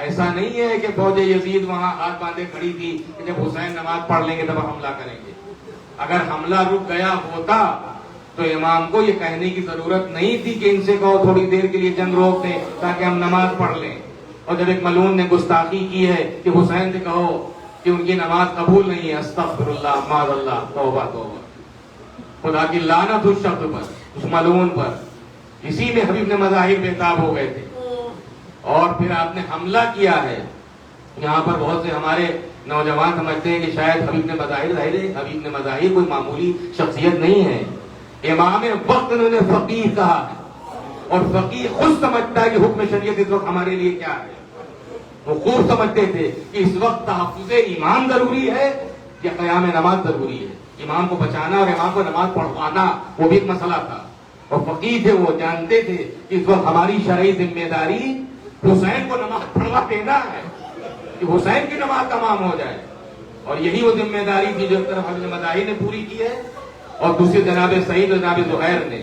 Speaker 1: ایسا نہیں ہے کہ فوج یزید وہاں ہاتھ باندھے کھڑی تھی کہ جب حسین نماز پڑھ لیں گے تب حملہ کریں گے۔ اگر حملہ رک گیا ہوتا تو امام کو یہ کہنے کی ضرورت نہیں تھی کہ ان سے کہو تھوڑی دیر کے لیے جنگ روک دیں تاکہ ہم نماز پڑھ لیں۔ اور جب ایک ملعون نے گستاخی کی ہے کہ حسین سے کہو کہ ان کی نماز قبول نہیں ہے، استغفر اللہ معاذ اللہ، توبہ توبہ، خدا کی لعنت اس شخص پر، اس ملعون پر۔ اسی میں حبیب نے مظاہر بےتاب ہو گئے تھے، اور پھر آپ نے حملہ کیا ہے۔ یہاں پر بہت سے ہمارے نوجوان سمجھتے ہیں کہ شاید حبیب نے مظاہر، ظاہر ہے حبیب نے مظاہر کوئی معمولی شخصیت نہیں ہے، امام وقت نے فقیہ کہا ہے، اور فقیہ خود سمجھتا ہے کہ حکم شریعت اس وقت ہمارے لیے کیا ہے۔ وہ خوب سمجھتے تھے کہ اس وقت تحفظ ایمان ضروری ہے یا قیام نماز ضروری ہے، امام کو بچانا اور امام کو نماز پڑھوانا وہ بھی ایک مسئلہ تھا، اور فقیہ تھے، وہ جانتے تھے کہ اس وقت ہماری شرعی ذمہ داری حسین کو نماز پڑھوا دینا ہے کہ حسین کی نماز تمام ہو جائے، اور یہی وہ ذمہ داری تھی جو ایک طرف حضرت مظاہر نے پوری کی ہے، اور دوسری جناب سعید اور جناب زہیر نے۔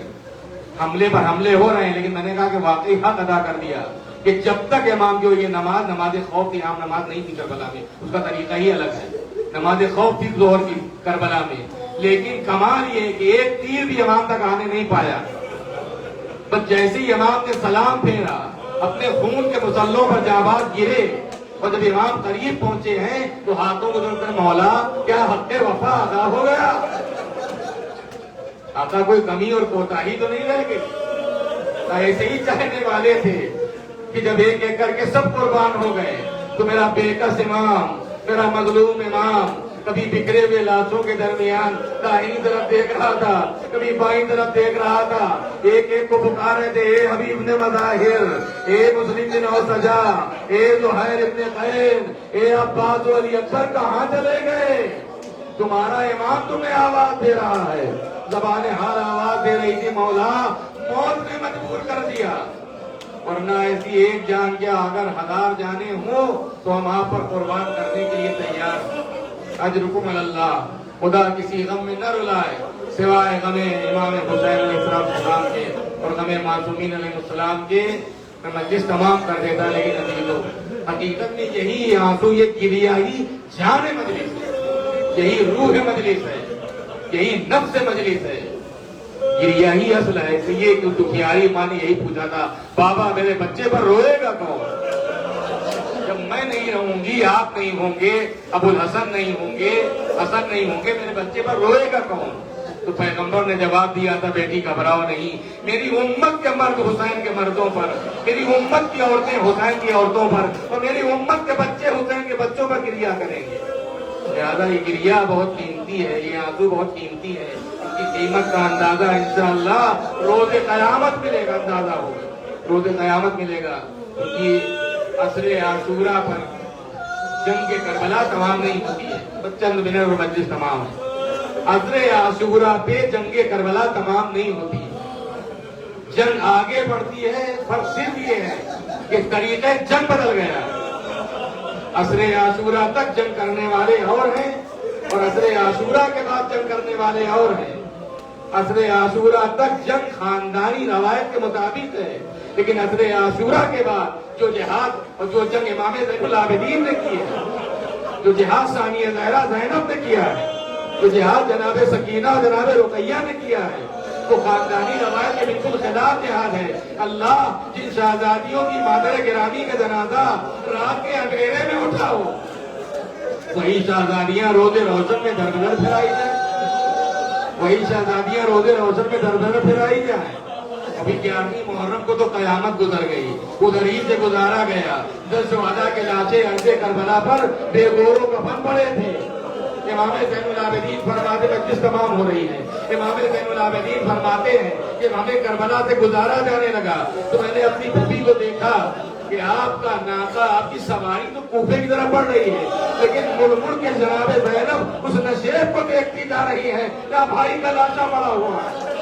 Speaker 1: حملے پر حملے ہو رہے ہیں، لیکن میں نے کہا کہ واقعی حق ادا کر دیا کہ جب تک امام جو یہ نماز خوف کی عام نماز نہیں تھی کربلا میں، اس کا طریقہ ہی الگ ہے، نماز خوف تھی ظہر کی کربلا میں، لیکن کمال یہ ہے کہ ایک تیر بھی امام تک آنے نہیں پایا، بس جیسے ہی امام نے سلام پھیرا اپنے خون کے مسلوں پر جانباز گرے، اور جب امام قریب پہنچے ہیں تو ہاتھوں کو جوڑ کر مولا کیا حق وفا ادا ہو گیا؟ آقا کوئی کمی اور کوتاہی تو نہیں رہ گئی؟ ایسے ہی چاہنے والے تھے کہ جب ایک ایک کر کے سب قربان ہو گئے تو میرا بےکس امام، میرا مظلوم امام کبھی بکھرے ہوئے لاشوں کے درمیان دائیں طرف دیکھ رہا تھا، کبھی بائیں طرف دیکھ رہا تھا، ایک ایک کو پکار رہے تھے، اے حبیب ابن مظاہر، اے مسلم بن اوسجا، اے زہیر ابن قین، اے عباس و علی اکبر، کہاں چلے گئے؟ تمہارا امام تمہیں آواز دے رہا ہے۔ زبان حال آواز دے رہی تھی، مولا موت نے مجبور کر دیا، ورنہ ایسی ایک جان کیا اگر 1000 جانیں ہوں تو ہم آپ پر قربان کرنے کے لیے تیار ہیں۔ اجرکم اللہ، خدا کسی غم میں نہ رلائے سوائے غم امام حسین علیہ السلام کے اور غم معصومین علیہ السلام کے۔ میں مجلس تمام کر دیتا، لیکن حقیقت میں یہی آنسو، یہ گریائی جان مجلس ہے، یہی روح مجلس ہے، یہی نفس مجلس ہے، گریائی اصل ہے۔ کہ یہ دکھیاری ماں نے یہی پوچھا تھا، بابا میرے بچے پر روئے گا کون؟ جب میں نہیں رہوں گی، آپ نہیں ہوں گے، ابو الحسن نہیں ہوں گے، حسن نہیں ہوں گے، میرے بچے پر روئے گا کون؟ تو پیغمبر نے جواب دیا تھا بیٹی گھبراؤ نہیں، میری امت کے مرد حسین کے مردوں پر، میری امت کی عورتیں حسین کی عورتوں پر، اور میری امت کے بچے حسین کے بچوں پر گریا کریں گے۔ لہذا یہ گریا بہت قیمتی ہے، یہ آنسو بہت قیمتی ہے، اس کی قیمت کا اندازہ انشاءاللہ روز قیامت ملے گا، اندازہ ہوگا روز قیامت ملے گا، کیونکہ عصر عاشورہ پر جنگ کربلا تمام نہیں ہوتی ہے، بس چند منٹ اور مجلس تمام ہے۔ عصر عاشورہ پہ جنگ کربلا تمام نہیں ہوتی، جنگ آگے بڑھتی ہے، فرق صرف یہ ہے کہ طریقہ جنگ بدل گیا ہے۔ عصر عاشورہ تک جنگ کرنے والے اور ہیں، اور عصر عاشورہ کے بعد جنگ کرنے والے اور ہیں۔ عصر عاشورہ تک جنگ خاندانی روایت کے مطابق ہے، لیکن عصر عاشورہ کے بعد جو جہاد اور جو جنگ امام زین العابدین نے کی ہے، جو جہاد ثانیہ زہرا زینب نے کیا ہے، جو جہاد جناب سکینہ اور جناب رقیہ نے کیا ہے، وہ خاندانی روایت کے بالکل خلاف جہاد ہے۔ اللہ جن شہزادیوں کی مادر گرامی کا جنازہ رات کے اندھیرے میں اٹھا ہو، وہی شہزادیاں روز روشن میں در بدر پھرائی جائیں، وہی شہزادیاں روز روشن میں در بدر پھرائی جائیں۔ ابھی 11ویں محرم کو تو قیامت گزر گئی، ادھر ہی سے گزارا گیا، 10 شہداء کے لاشیں عرض کربلا پر بے گورو کفن پڑے تھے۔ امام زین العابدین فرماتے، مجلس تمام ہو رہی ہے، امام زین العابدین فرماتے ہیں کہ ہمیں کربلا سے گزارا جانے لگا تو میں نے اپنی پھوپھی کو دیکھا کہ آپ کا ناقہ، آپ کی سواری تو کوفے کی طرف بڑھ رہی ہے، لیکن مڑ مڑ کے جناب زینب اس نشیب کو دیکھتی جا رہی ہے کہ بھائی کا لاشا پڑا ہوا ہے،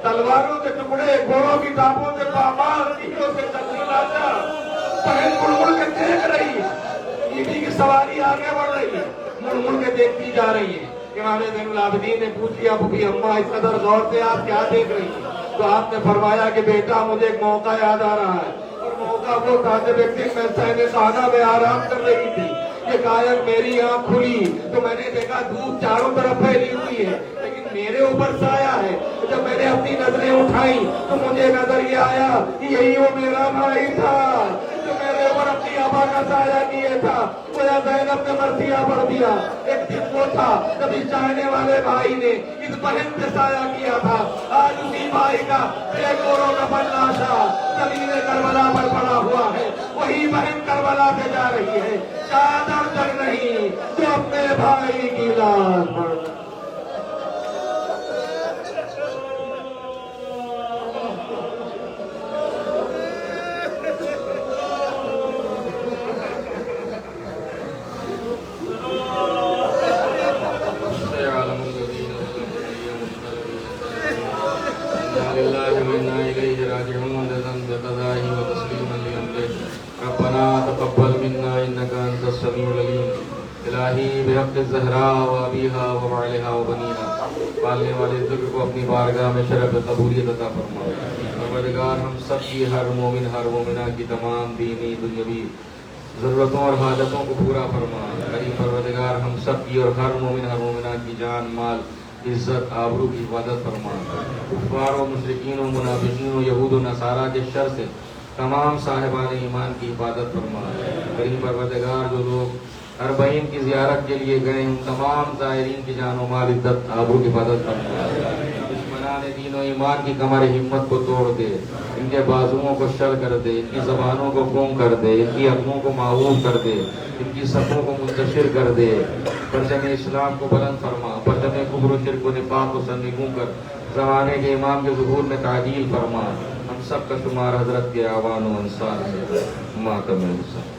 Speaker 1: تلواروں کے ٹکڑے، گھوڑوں کی ٹانپوں سے پامال، تیروں سے چلتی لاشا، بہن مڑ مڑ کے دیکھ رہی ہے، بیوی کی سواری آگے بڑھ رہی ہے، مڑ مڑ کے دیکھتی جا رہی ہے۔ امام زین العابدین نے پوچھ لیا، پھوپھی اماں اس قدر غور سے آپ کیا دیکھ رہی ہیں؟ تو آپ نے فرمایا کہ بیٹا مجھے ایک موقع یاد آ رہا ہے، اور موقع وہ تھا جب ایک دن میں صحن خانہ میں آرام کر رہی تھی، یہ کائن میری آنکھ کھلی تو میں نے دیکھا دھوپ چاروں طرف پھیلی ہوئی ہے، لیکن میرے اوپر سایہ ہے۔ جب میں نے اپنی نظریں اٹھائیں تو مجھے نظر یہ آیا کہ یہی وہ میرا بھائی تھا جو میرے اوپر اپنی آبا کا سایہ کیے تھا۔ مجھے زینب نے مرثیہ پڑھ دیا، ایک دن وہ تھا جب اس چاہنے والے بھائی نے اس بہن پہ سایہ کیا تھا، آج اسی بھائی کا بے گورو کفن لاشا زمین کربلا پر پڑا ہوا ہے، وہی بہن کربلا سے جا رہی ہے، چادر تک نہیں جو اپنے بھائی کی لاش پر۔ ربنا تقبل منا انك انت السميع العليم الہی بحق الزہراء و ابیہا و بعلہا و بنیہا، پالنے والے ذکر کو اپنی بارگاہ میں شرف قبولیت عطا فرما۔ پروردگار ہم سب کی، ہر مومن ہر مومنہ کی تمام دینی دنیاوی ضرورتوں اور حاجتوں کو پورا فرما۔ کریم پروردگار ہم سب کی اور ہر مومن ہر مومنہ کی جان، مال، عزت، آبرو کی حفاظت فرما۔ کفار و مشرکین و منافقین و یہود و نصارہ کے شر سے تمام صاحبان ایمان کی حفاظت فرما۔ کریم پروردگار جو لوگ اربعین کی زیارت کے لیے گئے، ان تمام زائرین کی جان و مال، عزت، آبرو کی حفاظت فرما۔ دشمنان دین و ایمان کی کمر ہمت کو توڑ دے، ان کے بازوؤں کو شل کر دے، ان کی زبانوں کو گم کر دے، ان کی عقلوں کو معوف کر دے، ان کی صفوں کو منتشر کر دے۔ پرچم اسلام کو بلند فرما، پرچم کفر و شرک و نفاق کو سرنگوں کر زمانے کے امام کے ظہور میں تعجیل فرما۔ ہم سب کا شمار حضرت کے اعوان و انصار سے ماتم حسین۔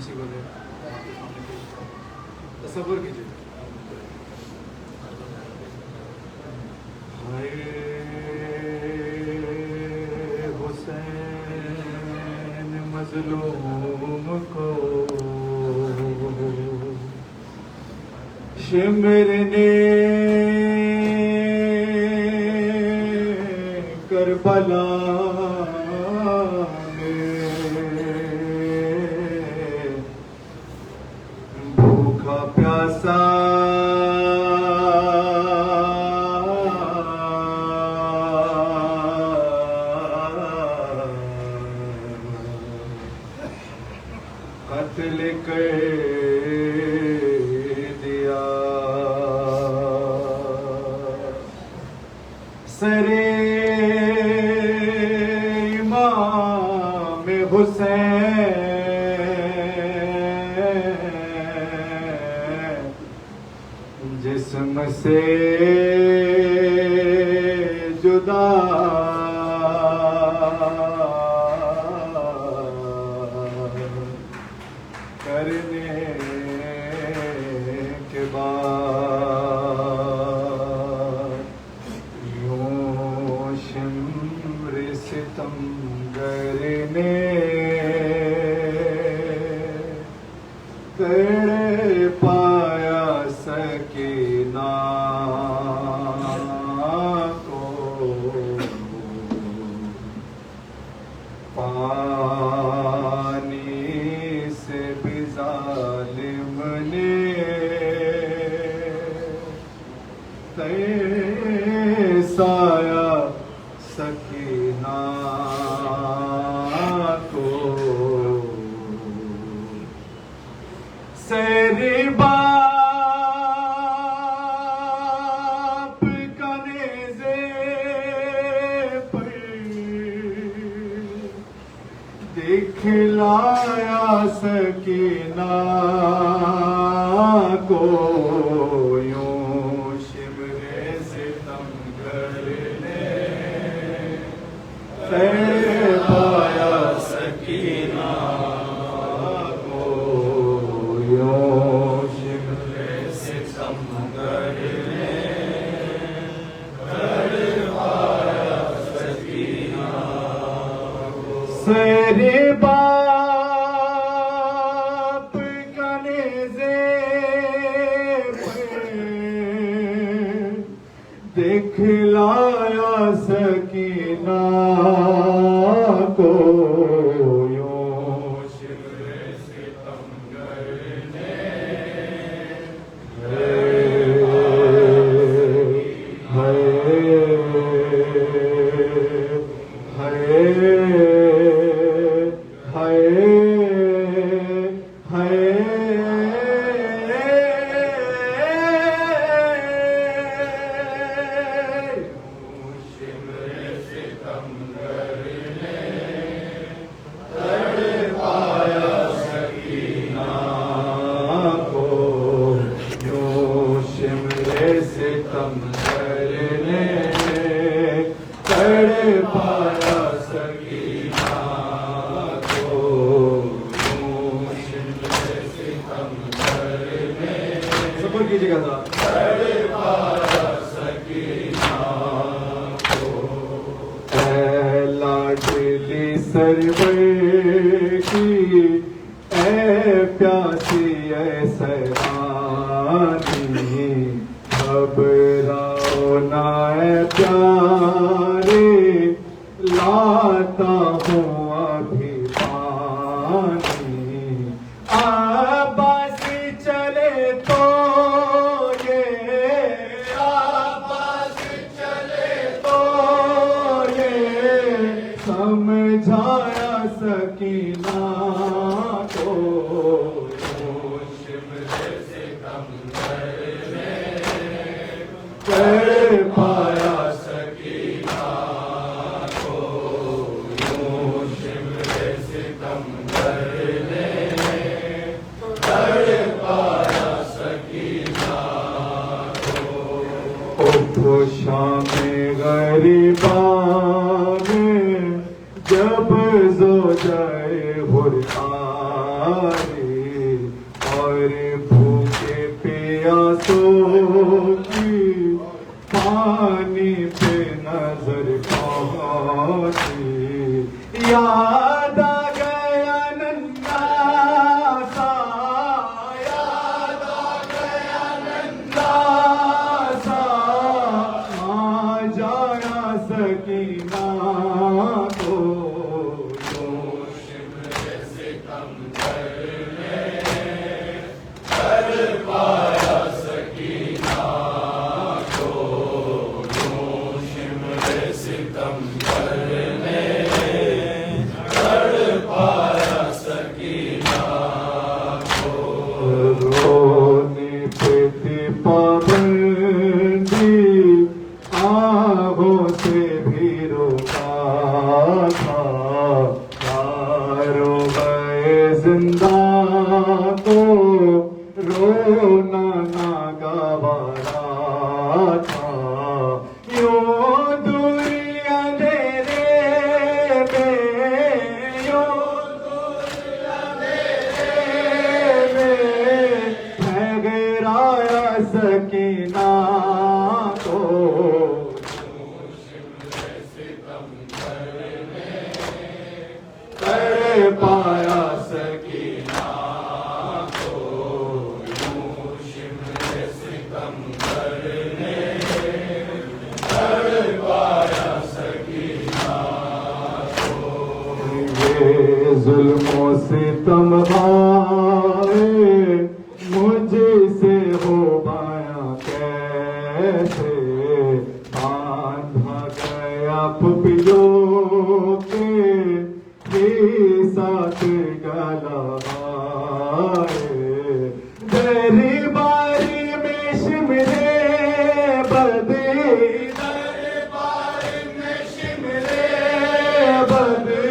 Speaker 2: اسی کو دے تصور کیجیے. حسین مظلوم کو شمر نے کربلا میں بھوکا پیاسا قتل کر دیا. سرے امام حسین جسم سے جدا کرنے کے بعد یوں شمر ستمگر نے تڑ پایا سکینہ کو. پانی سے بھی ظالم نے ترسایا سکینہ کو. سیر باپ کا نیزے پر دکھلایا سکینہ کو. یوں شمر ستمگر نے تڑ پایا سکینہ کو. یوں شمر ستمگر نے تڑ پایا سکینہ کو. سیر باپ کا نیزے پر دکھلایا سکینہ کو. یوں شمر ستمگر نے کیجیے گا لاڈلی سرور کی اے پیاسی اے سیرانی گھبراؤ نہ اے پیارے لاتا ہوں ابھی پانی. عباس چلے تو سمجھایا سکینہ کو. شمر ستمگر نے تڑ پایا سکینہ کو. شمر ستمگر نے تڑ پایا سکینہ کو. شام غریباں جب زوجہ حر آئی آنسوں کی پانی پہ نظر پہنچی، یاد آ گیا ننھا سا، یاد آ گیا ننھا سا، آ جایا سکینہ کو رونے پہ تھی پابندی، آہوں سے بھی روکا تھا، یارو گئے زندہ تو رونا ناگوارا تھا، یوں دوری اندھیرے میں، یوں دوری اندھیرے میں ٹھہرایا سکینہ کو، کر پایا سکینہ کو، یوں شمر ستم کرنے کر پایا سکینہ کو، یہ ظلم و ستم ہائے مجھ سے ہو پایا کیسے، باندھا گیا پھپھیوں کے ساتھ گلا ہے، درباری میں شمرے بدی، درباری میں شمرے بدی،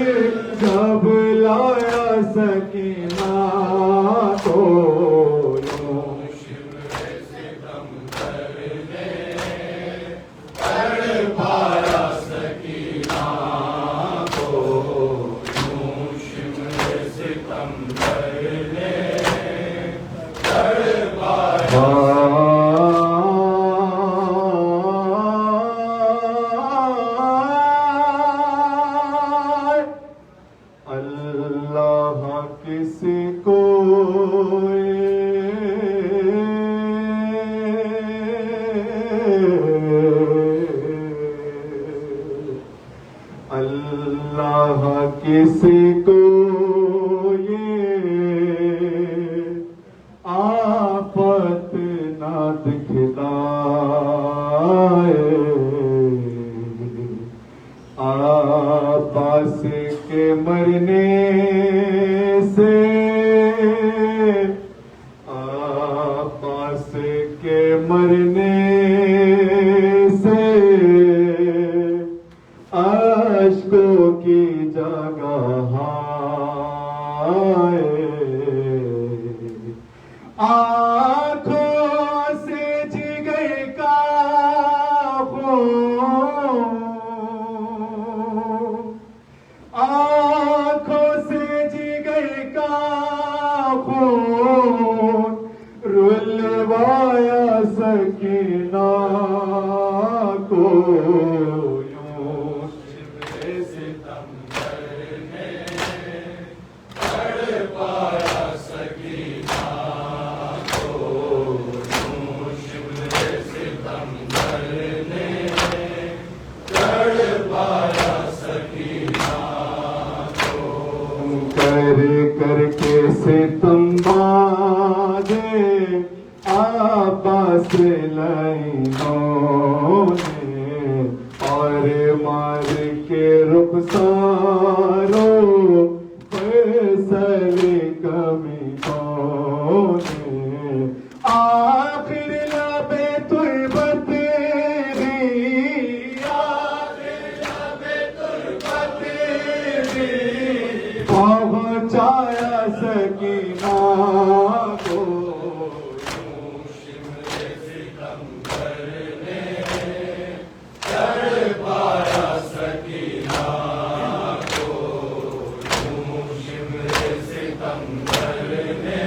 Speaker 2: جب لایا سکینہ کو، یوں شمر ستم کرنے کر پایا سکینہ کو، یوں شمر ستم کرنے کر پایا اللہ کسی کو اللہ کسی کو یہ آفت نہ دکھلائے، عباس کے مرنے سے، عباس کے مرنے سے اشکوں کی جگہ ہے، آنکھوں سے جگر کا خون، آنکھوں سے جگر کا خون رلوایا سکینہ کو، یوں شمر ستم کرنے کر پایا سکینہ کو، یوں شمر ستم کرنے کر پایا سکینہ کو، کر کے ستم بازے عباس لائنوں نے، اور مار کے رخساروں فیصل کمیوں نے، آخر لب تربت دی، آخر لب تربت دی، پہنچایا سکینہ کو، یوں شمر ستم کرنے کر پایا سکینہ کو، یوں شمر ستم کرنے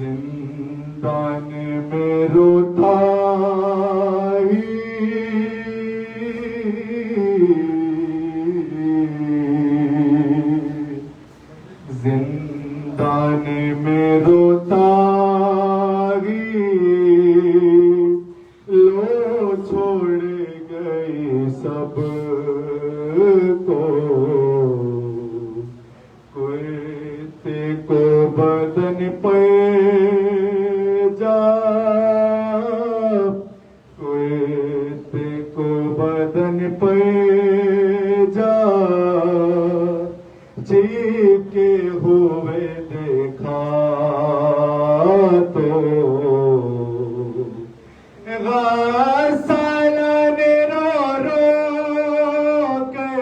Speaker 2: زندان میں روتا ہی زندان میں روتا ہی لو چھوڑ گئی سب کو کرتے کو بدن پہ جا کرتے کو بدن پہ جا جی کے ہوئے دیکھا تو غسالان رو رو کے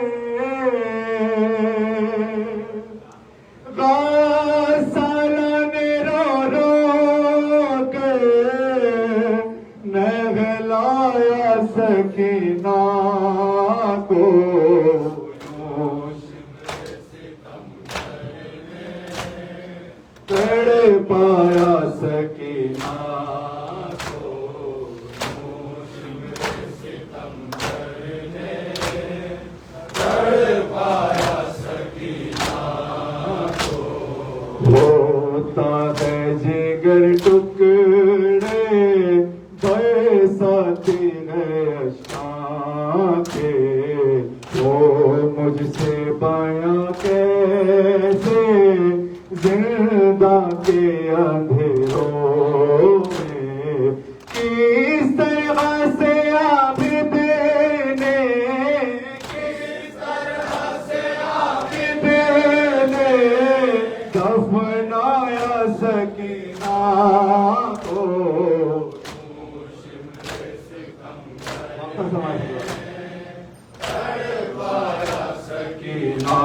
Speaker 2: غسالان رو رو کے نہلایا سکینہ کو پایا سکینہ کو پایا سکینہ کو ہوتا ہے جگر ٹکڑے ویسا تیرے اشنا کے وہ مجھ سے بیاں کیسے زندہ کے اندھیروں میں کس طرح سے عابد نے دفنایا سکینہ کو سکینہ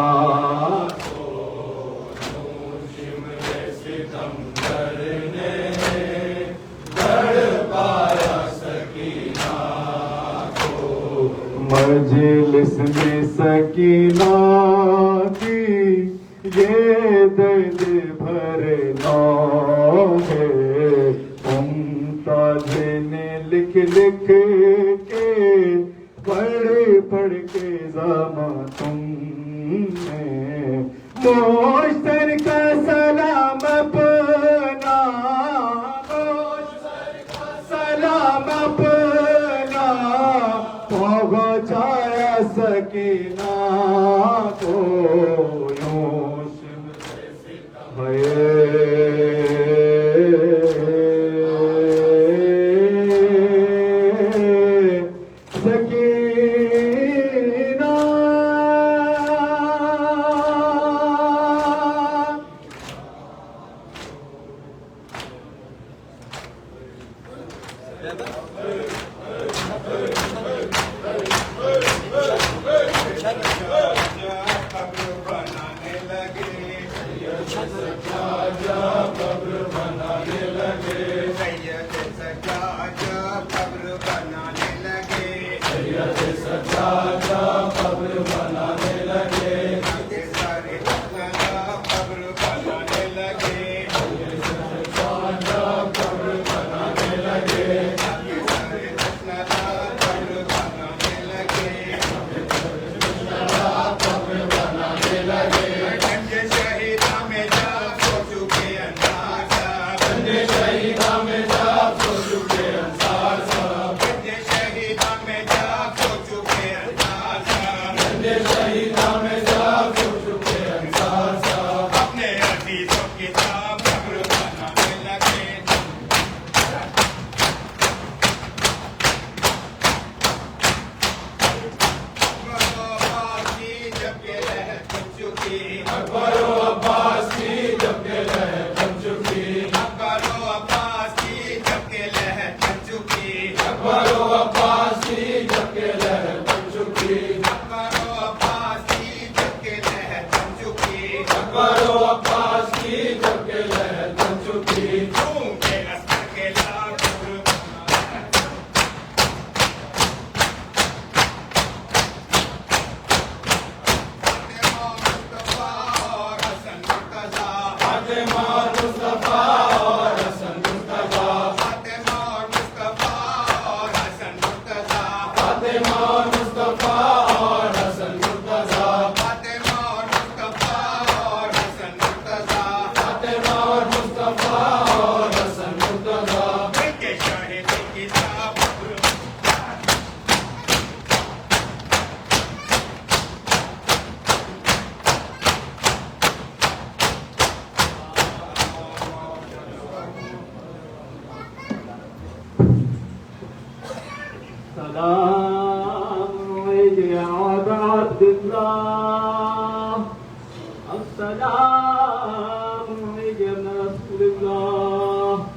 Speaker 2: مجلس میں سکینہ کی یہ درد بھرنا ہے ممتاز نے لکھ لکھ کے پڑھ پڑھ کے زمان تم نے مشترکہ سلام اپنا سلام اپنا پہنچایا سکینہ کو یوں سکینہ اکبر و عباس کی جب کہ لہر تھم چکی اکبر و عباس
Speaker 3: السلام عليك يا أبا عبد الله السلام عليك يا ابن رسول الله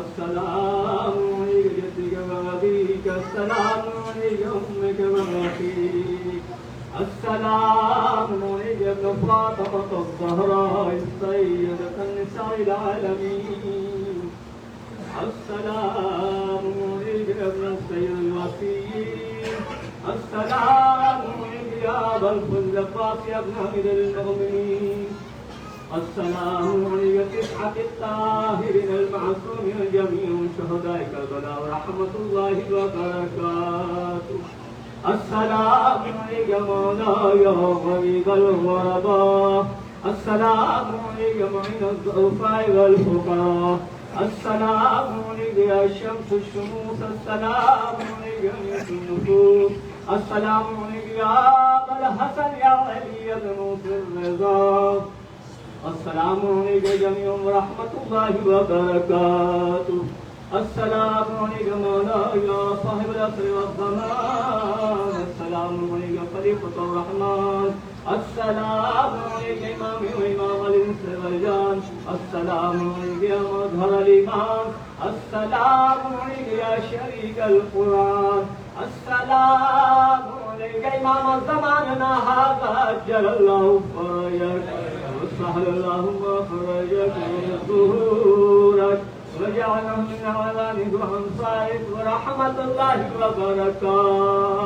Speaker 3: السلام عليك جدك وأبيك السلام عليك أمك وأخيك السلام عليك يا ابن فاطمة الزهراء السيدة النساء العالمين السلام عليك يا ابن السيد الوسيم السلام عليك يا أبا الفضل العباس يا ابن أمير المؤمنين السلام عليك تسعة الطاهرين المعصومين جميع شهداء كربلاء ورحمة الله وبركاته السلام عليك مولاي غريب الغرباء السلام عليك معين الضعفاء والفقراء السلام عليك يا شمس الشموس السلام عليك يا نيس النفوس السلام عليك يا أبا الحسن يا علي بن موسى الرضا السلام عليك جميع ورحمة الله وبركاته السلام عليك مولاي صاحب العصر والزمان السلام عليك خليفة الرحمن السلام عليك إمامي وإمام الإنس والجان السلام عليك يا مظهر الإيمان السلام عليك يا شريك القرآن السلام عليك إمام زماننا هذا أجل الله فرجك وسهل اللهم فرجك وظهورك وجعله من عوانك وأنصارك ورحمة الله وبركاته